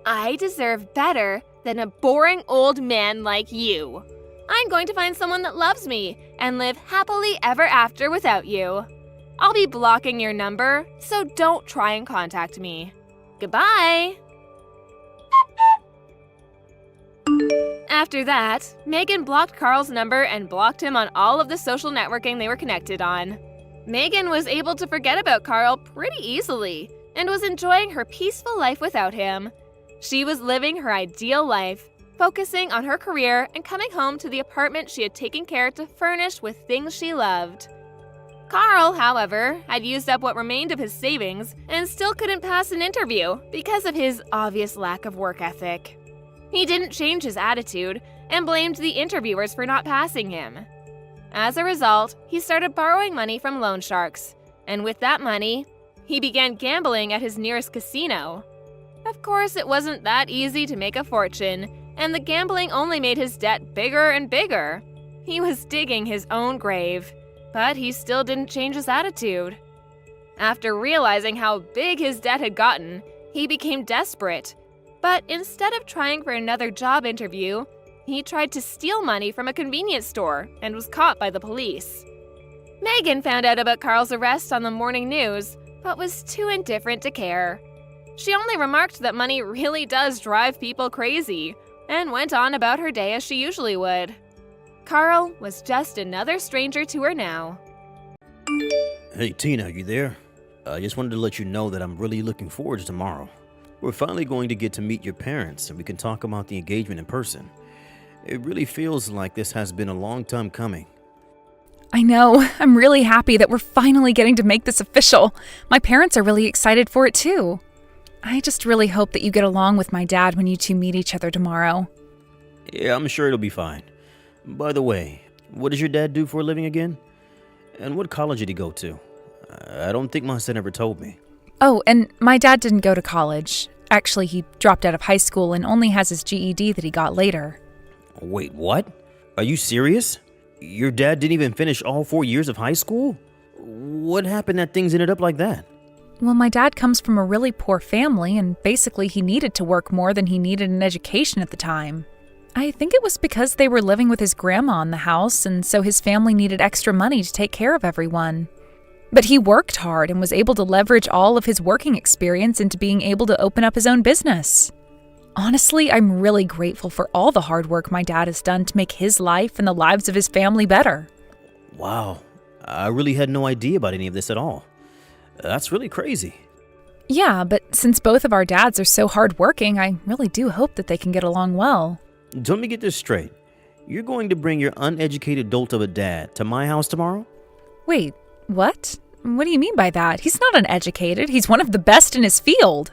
I deserve better than a boring old man like you. I'm going to find someone that loves me and live happily ever after without you. I'll be blocking your number, so don't try and contact me. Goodbye. After that, Megan blocked Carl's number and blocked him on all of the social networking they were connected on. Megan was able to forget about Carl pretty easily and was enjoying her peaceful life without him. She was living her ideal life, focusing on her career and coming home to the apartment she had taken care to furnish with things she loved. Carl, however, had used up what remained of his savings and still couldn't pass an interview because of his obvious lack of work ethic. He didn't change his attitude and blamed the interviewers for not passing him. As a result, he started borrowing money from loan sharks, and with that money, he began gambling at his nearest casino. Of course, it wasn't that easy to make a fortune, and the gambling only made his debt bigger and bigger. He was digging his own grave, but he still didn't change his attitude. After realizing how big his debt had gotten, he became desperate. But instead of trying for another job interview, he tried to steal money from a convenience store and was caught by the police. Megan found out about Carl's arrest on the morning news, but was too indifferent to care. She only remarked that money really does drive people crazy, and went on about her day as she usually would. Carl was just another stranger to her now. Hey Tina, you there? I just wanted to let you know that I'm really looking forward to tomorrow. We're finally going to get to meet your parents and we can talk about the engagement in person. It really feels like this has been a long time coming. I know. I'm really happy that we're finally getting to make this official. My parents are really excited for it too. I just really hope that you get along with my dad when you two meet each other tomorrow. Yeah, I'm sure it'll be fine. By the way, what does your dad do for a living again? And what college did he go to? I don't think my son ever told me. Oh, and my dad didn't go to college. Actually, he dropped out of high school and only has his GED that he got later. Wait, what? Are you serious? Your dad didn't even finish all 4 years of high school? What happened that things ended up like that? Well, my dad comes from a really poor family, and basically he needed to work more than he needed an education at the time. I think it was because they were living with his grandma in the house, and so his family needed extra money to take care of everyone. But he worked hard and was able to leverage all of his working experience into being able to open up his own business. Honestly, I'm really grateful for all the hard work my dad has done to make his life and the lives of his family better. Wow, I really had no idea about any of this at all. That's really crazy. Yeah, but since both of our dads are so hardworking, I really do hope that they can get along well. Let me get this straight. You're going to bring your uneducated dolt of a dad to my house tomorrow? Wait, what? What do you mean by that? He's not uneducated. He's one of the best in his field.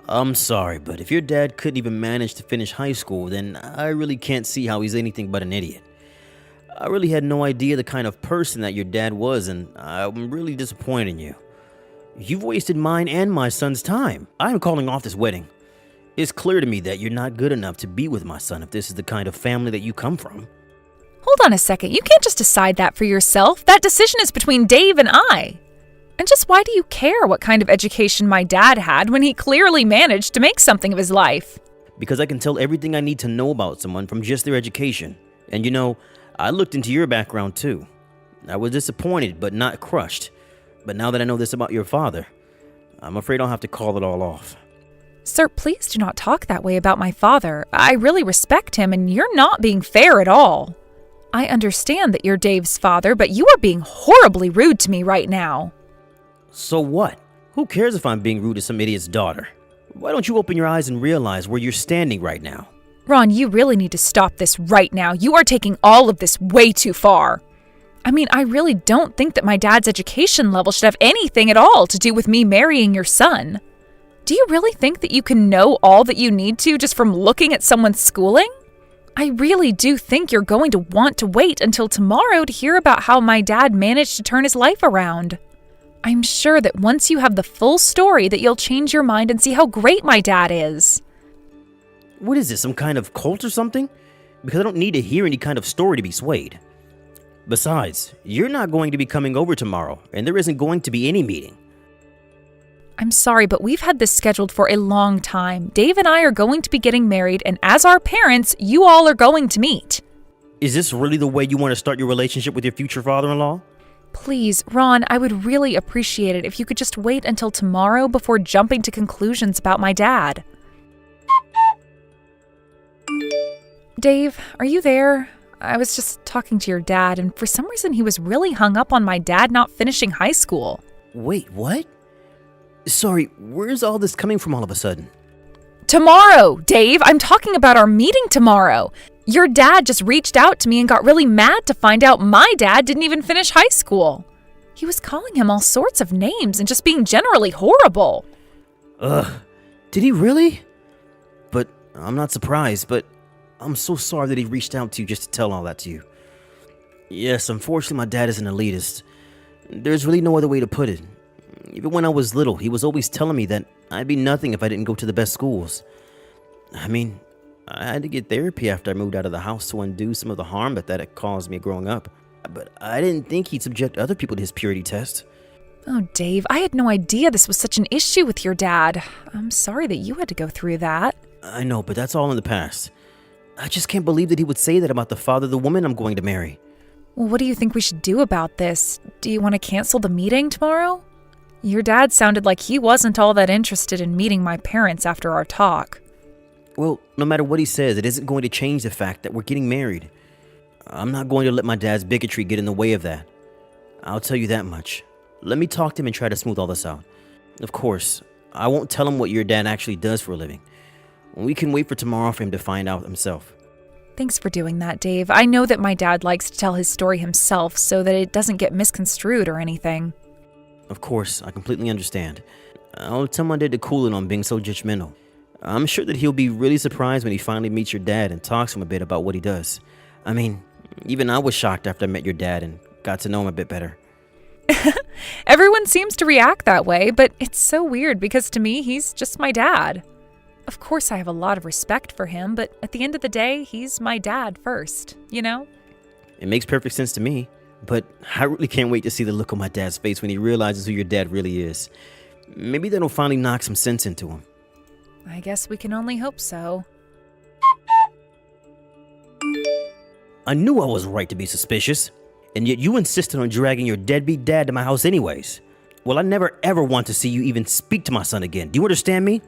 I'm sorry, but if your dad couldn't even manage to finish high school, then I really can't see how he's anything but an idiot. I really had no idea the kind of person that your dad was, and I'm really disappointed in you. You've wasted mine and my son's time. I'm calling off this wedding. It's clear to me that you're not good enough to be with my son if this is the kind of family that you come from. Hold on a second. You can't just decide that for yourself. That decision is between Dave and I. And just why do you care what kind of education my dad had when he clearly managed to make something of his life? Because I can tell everything I need to know about someone from just their education. And you know, I looked into your background too. I was disappointed, but not crushed. But now that I know this about your father, I'm afraid I'll have to call it all off. Sir, please do not talk that way about my father. I really respect him, and you're not being fair at all. I understand that you're Dave's father, but you are being horribly rude to me right now. So what? Who cares if I'm being rude to some idiot's daughter? Why don't you open your eyes and realize where you're standing right now? Ron, you really need to stop this right now. You are taking all of this way too far. I mean, I really don't think that my dad's education level should have anything at all to do with me marrying your son. Do you really think that you can know all that you need to just from looking at someone's schooling? I really do think you're going to want to wait until tomorrow to hear about how my dad managed to turn his life around. I'm sure that once you have the full story that you'll change your mind and see how great my dad is. What is this, some kind of cult or something? Because I don't need to hear any kind of story to be swayed. Besides, you're not going to be coming over tomorrow, and there isn't going to be any meeting. I'm sorry, but we've had this scheduled for a long time. Dave and I are going to be getting married, and as our parents, you all are going to meet. Is this really the way you want to start your relationship with your future father-in-law? Please, Ron, I would really appreciate it if you could just wait until tomorrow before jumping to conclusions about my dad. Dave, are you there? I was just talking to your dad, and for some reason he was really hung up on my dad not finishing high school. Wait, what? Sorry, where's all this coming from all of a sudden? Tomorrow, Dave! I'm talking about our meeting tomorrow. Your dad just reached out to me and got really mad to find out my dad didn't even finish high school. He was calling him all sorts of names and just being generally horrible. Ugh, did he really? But I'm not surprised, but I'm so sorry that he reached out to you just to tell all that to you. Yes, unfortunately my dad is an elitist. There's really no other way to put it. Even when I was little, he was always telling me that I'd be nothing if I didn't go to the best schools. I mean, I had to get therapy after I moved out of the house to undo some of the harm that had caused me growing up. But I didn't think he'd subject other people to his purity test. Oh, Dave, I had no idea this was such an issue with your dad. I'm sorry that you had to go through that. I know, but that's all in the past. I just can't believe that he would say that about the father of the woman I'm going to marry. Well, what do you think we should do about this? Do you want to cancel the meeting tomorrow? Your dad sounded like he wasn't all that interested in meeting my parents after our talk. Well, no matter what he says, it isn't going to change the fact that we're getting married. I'm not going to let my dad's bigotry get in the way of that. I'll tell you that much. Let me talk to him and try to smooth all this out. Of course, I won't tell him what your dad actually does for a living. We can wait for tomorrow for him to find out himself. Thanks for doing that, Dave. I know that my dad likes to tell his story himself so that it doesn't get misconstrued or anything. Of course, I completely understand. I'll tell my dad to cool it on being so judgmental. I'm sure that he'll be really surprised when he finally meets your dad and talks to him a bit about what he does. I mean, even I was shocked after I met your dad and got to know him a bit better. Everyone seems to react that way, but it's so weird because to me, he's just my dad. Of course, I have a lot of respect for him, but at the end of the day, he's my dad first, you know? It makes perfect sense to me, but I really can't wait to see the look on my dad's face when he realizes who your dad really is. Maybe that'll finally knock some sense into him. I guess we can only hope so. I knew I was right to be suspicious, and yet you insisted on dragging your deadbeat dad to my house anyways. Well, I never ever want to see you even speak to my son again. Do you understand me?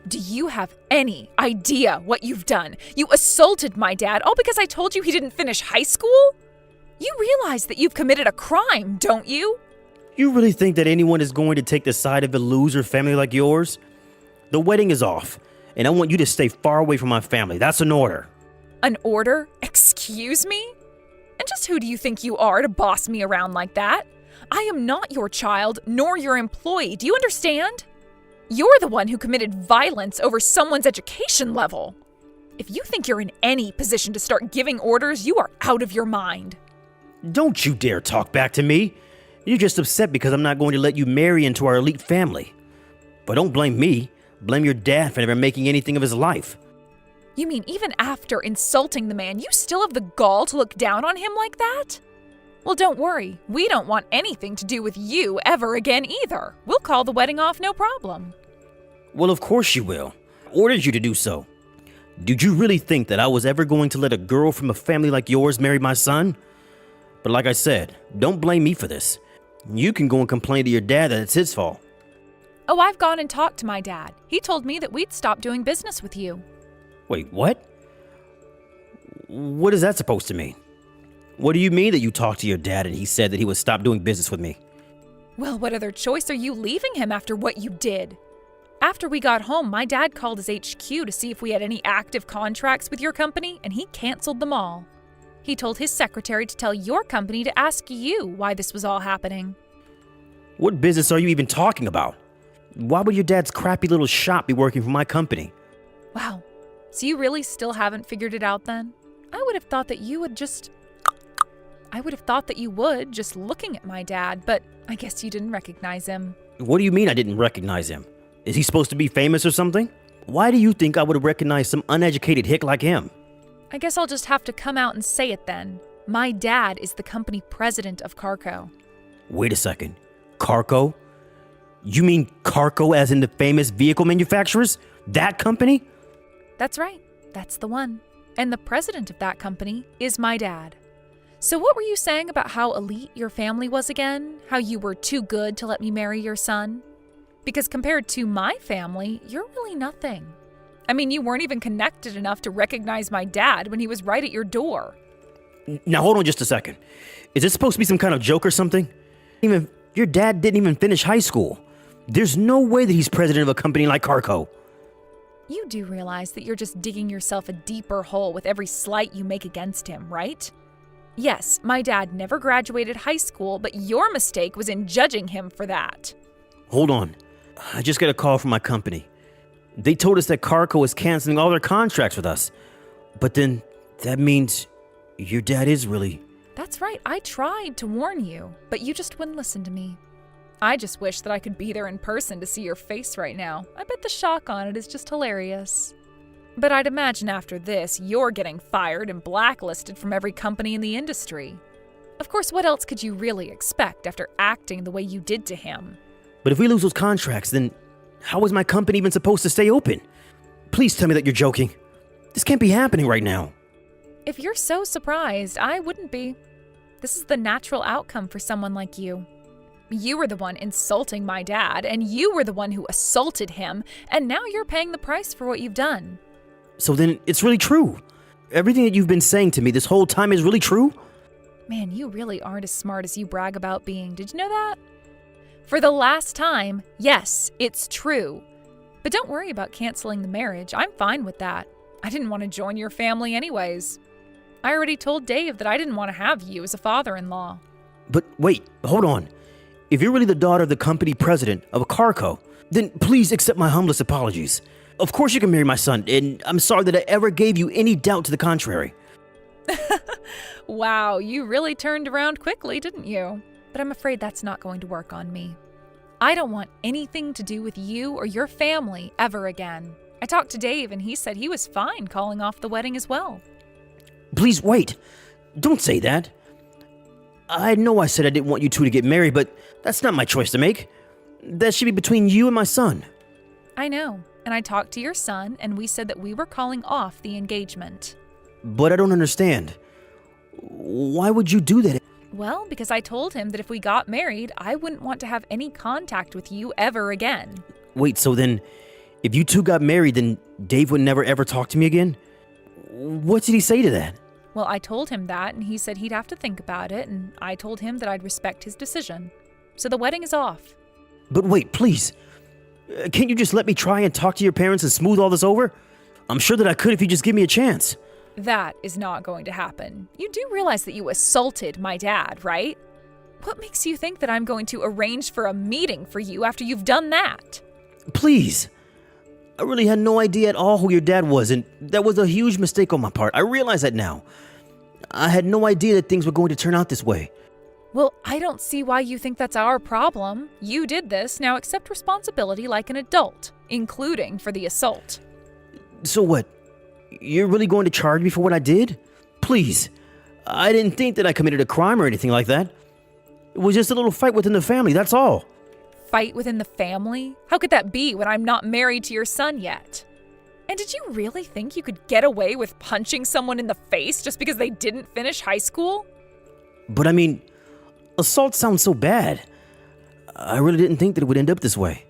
Do you have any idea what you've done? You assaulted my dad all because I told you he didn't finish high school? You realize that you've committed a crime, don't you? You really think that anyone is going to take the side of a loser family like yours? The wedding is off, and I want you to stay far away from my family. That's an order. An order? Excuse me? And just who do you think you are to boss me around like that? I am not your child, nor your employee. Do you understand? You're the one who committed violence over someone's education level. If you think you're in any position to start giving orders, you are out of your mind. Don't you dare talk back to me. You're just upset because I'm not going to let you marry into our elite family. But don't blame me. Blame your dad for never making anything of his life. You mean even after insulting the man, you still have the gall to look down on him like that? Well, don't worry. We don't want anything to do with you ever again either. We'll call the wedding off, no problem. Well, of course you will. I ordered you to do so. Did you really think that I was ever going to let a girl from a family like yours marry my son? But like I said, don't blame me for this. You can go and complain to your dad that it's his fault. Oh, I've gone and talked to my dad. He told me that we'd stop doing business with you. Wait, what? What is that supposed to mean? What do you mean that you talked to your dad and he said that he would stop doing business with me? Well, what other choice are you leaving him after what you did? After we got home, my dad called his HQ to see if we had any active contracts with your company, and he canceled them all. He told his secretary to tell your company to ask you why this was all happening. What business are you even talking about? Why would your dad's crappy little shop be working for my company? Wow. So you really still haven't figured it out then? I would have thought that you would just looking at my dad, but I guess you didn't recognize him. What do you mean I didn't recognize him? Is he supposed to be famous or something? Why do you think I would have recognized some uneducated hick like him? I guess I'll just have to come out and say it then. My dad is the company president of Carco. Wait a second. Carco? You mean Carco as in the famous vehicle manufacturers? That company? That's right. That's the one. And the president of that company is my dad. So what were you saying about how elite your family was again? How you were too good to let me marry your son? Because compared to my family, you're really nothing. I mean, you weren't even connected enough to recognize my dad when he was right at your door. Now hold on just a second. Is this supposed to be some kind of joke or something? Even your dad didn't even finish high school. There's no way that he's president of a company like Carco. You do realize that you're just digging yourself a deeper hole with every slight you make against him, right? Yes, my dad never graduated high school, but your mistake was in judging him for that. Hold on. I just got a call from my company. They told us that Carco is canceling all their contracts with us. But then that means your dad is really... That's right, I tried to warn you, but you just wouldn't listen to me. I just wish that I could be there in person to see your face right now. I bet the shock on it is just hilarious. But I'd imagine after this, you're getting fired and blacklisted from every company in the industry. Of course, what else could you really expect after acting the way you did to him? But if we lose those contracts, then how is my company even supposed to stay open? Please tell me that you're joking. This can't be happening right now. If you're so surprised, I wouldn't be. This is the natural outcome for someone like you. You were the one insulting my dad, and you were the one who assaulted him, and now you're paying the price for what you've done. So then it's really true. Everything that you've been saying to me this whole time is really true? Man, you really aren't as smart as you brag about being. Did you know that? For the last time, yes, it's true. But don't worry about canceling the marriage. I'm fine with that. I didn't want to join your family anyways. I already told Dave that I didn't want to have you as a father-in-law. But wait, hold on. If you're really the daughter of the company president of a Carco, then please accept my humblest apologies. Of course you can marry my son, and I'm sorry that I ever gave you any doubt to the contrary. Wow, you really turned around quickly, didn't you? But I'm afraid that's not going to work on me. I don't want anything to do with you or your family ever again. I talked to Dave, and he said he was fine calling off the wedding as well. Please wait. Don't say that. I know I said I didn't want you two to get married, but that's not my choice to make. That should be between you and my son. I know, and I talked to your son, and we said that we were calling off the engagement. But I don't understand. Why would you do that? Well, because I told him that if we got married, I wouldn't want to have any contact with you ever again. Wait, so then, if you two got married, then Dave would never ever talk to me again? What did he say to that? Well, I told him that, and he said he'd have to think about it, and I told him that I'd respect his decision. So the wedding is off. But wait, please. Can't you just let me try and talk to your parents and smooth all this over? I'm sure that I could if you just give me a chance. That is not going to happen. You do realize that you assaulted my dad, right? What makes you think that I'm going to arrange for a meeting for you after you've done that? Please. I really had no idea at all who your dad was, and that was a huge mistake on my part. I realize that now. I had no idea that things were going to turn out this way. Well, I don't see why you think that's our problem. You did this, now accept responsibility like an adult, including for the assault. So what? You're really going to charge me for what I did? Please. I didn't think that I committed a crime or anything like that. It was just a little fight within the family, that's all. Fight within the family? How could that be when I'm not married to your son yet? And did you really think you could get away with punching someone in the face just because they didn't finish high school? But I mean, assault sounds so bad. I really didn't think that it would end up this way.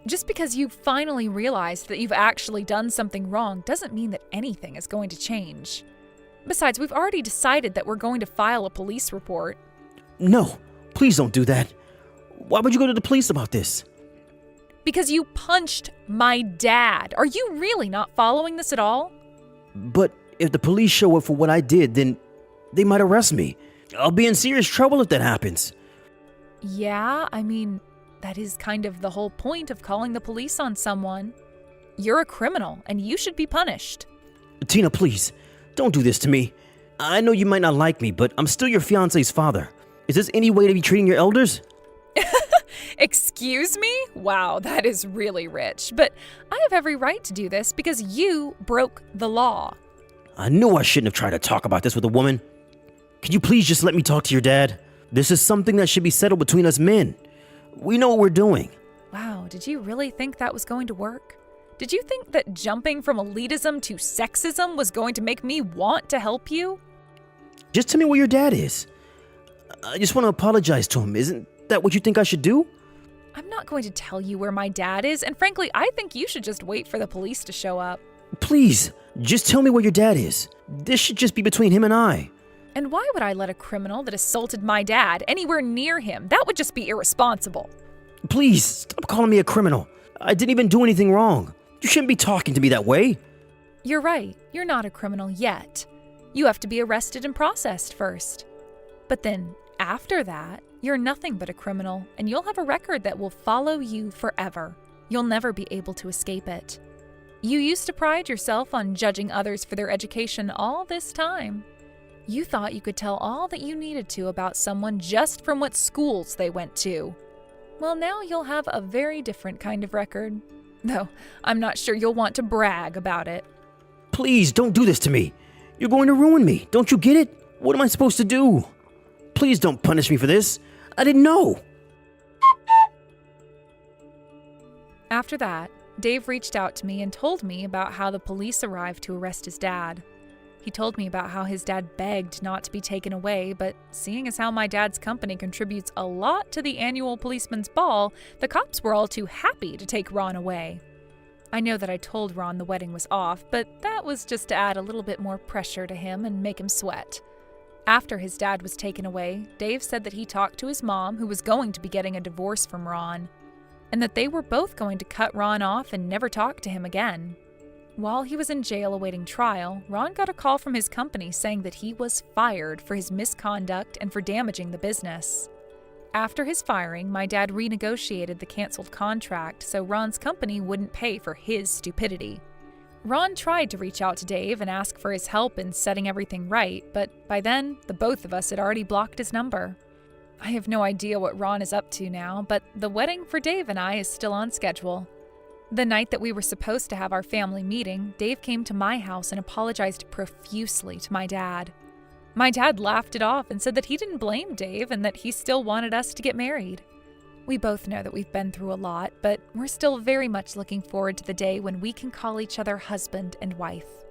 Just because you finally realized that you've actually done something wrong doesn't mean that anything is going to change. Besides, we've already decided that we're going to file a police report. No, please don't do that. Why would you go to the police about this? Because you punched my dad. Are you really not following this at all? But if the police show up for what I did, then they might arrest me. I'll be in serious trouble if that happens. Yeah, I mean, that is kind of the whole point of calling the police on someone. You're a criminal, and you should be punished. Tina, please, don't do this to me. I know you might not like me, but I'm still your fiancé's father. Is this any way to be treating your elders? Excuse me? Wow, that is really rich. But I have every right to do this because you broke the law. I knew I shouldn't have tried to talk about this with a woman. Could you please just let me talk to your dad? This is something that should be settled between us men. We know what we're doing. Wow, did you really think that was going to work? Did you think that jumping from elitism to sexism was going to make me want to help you? Just tell me where your dad is. I just want to apologize to him. Isn't that what you think I should do? I'm not going to tell you where my dad is, and frankly, I think you should just wait for the police to show up. Please, just tell me where your dad is. This should just be between him and I. And why would I let a criminal that assaulted my dad anywhere near him? That would just be irresponsible. Please, stop calling me a criminal. I didn't even do anything wrong. You shouldn't be talking to me that way. You're right. You're not a criminal yet. You have to be arrested and processed first. But then, after that, you're nothing but a criminal, and you'll have a record that will follow you forever. You'll never be able to escape it. You used to pride yourself on judging others for their education all this time. You thought you could tell all that you needed to about someone just from what schools they went to. Well, now you'll have a very different kind of record. Though, I'm not sure you'll want to brag about it. Please, don't do this to me. You're going to ruin me. Don't you get it? What am I supposed to do? Please don't punish me for this. I didn't know. After that, Dave reached out to me and told me about how the police arrived to arrest his dad. He told me about how his dad begged not to be taken away, but seeing as how my dad's company contributes a lot to the annual policeman's ball, the cops were all too happy to take Ron away. I know that I told Ron the wedding was off, but that was just to add a little bit more pressure to him and make him sweat. After his dad was taken away, Dave said that he talked to his mom, who was going to be getting a divorce from Ron, and that they were both going to cut Ron off and never talk to him again. While he was in jail awaiting trial, Ron got a call from his company saying that he was fired for his misconduct and for damaging the business. After his firing, my dad renegotiated the canceled contract so Ron's company wouldn't pay for his stupidity. Ron tried to reach out to Dave and ask for his help in setting everything right, but by then, the both of us had already blocked his number. I have no idea what Ron is up to now, but the wedding for Dave and I is still on schedule. The night that we were supposed to have our family meeting, Dave came to my house and apologized profusely to my dad. My dad laughed it off and said that he didn't blame Dave and that he still wanted us to get married. We both know that we've been through a lot, but we're still very much looking forward to the day when we can call each other husband and wife.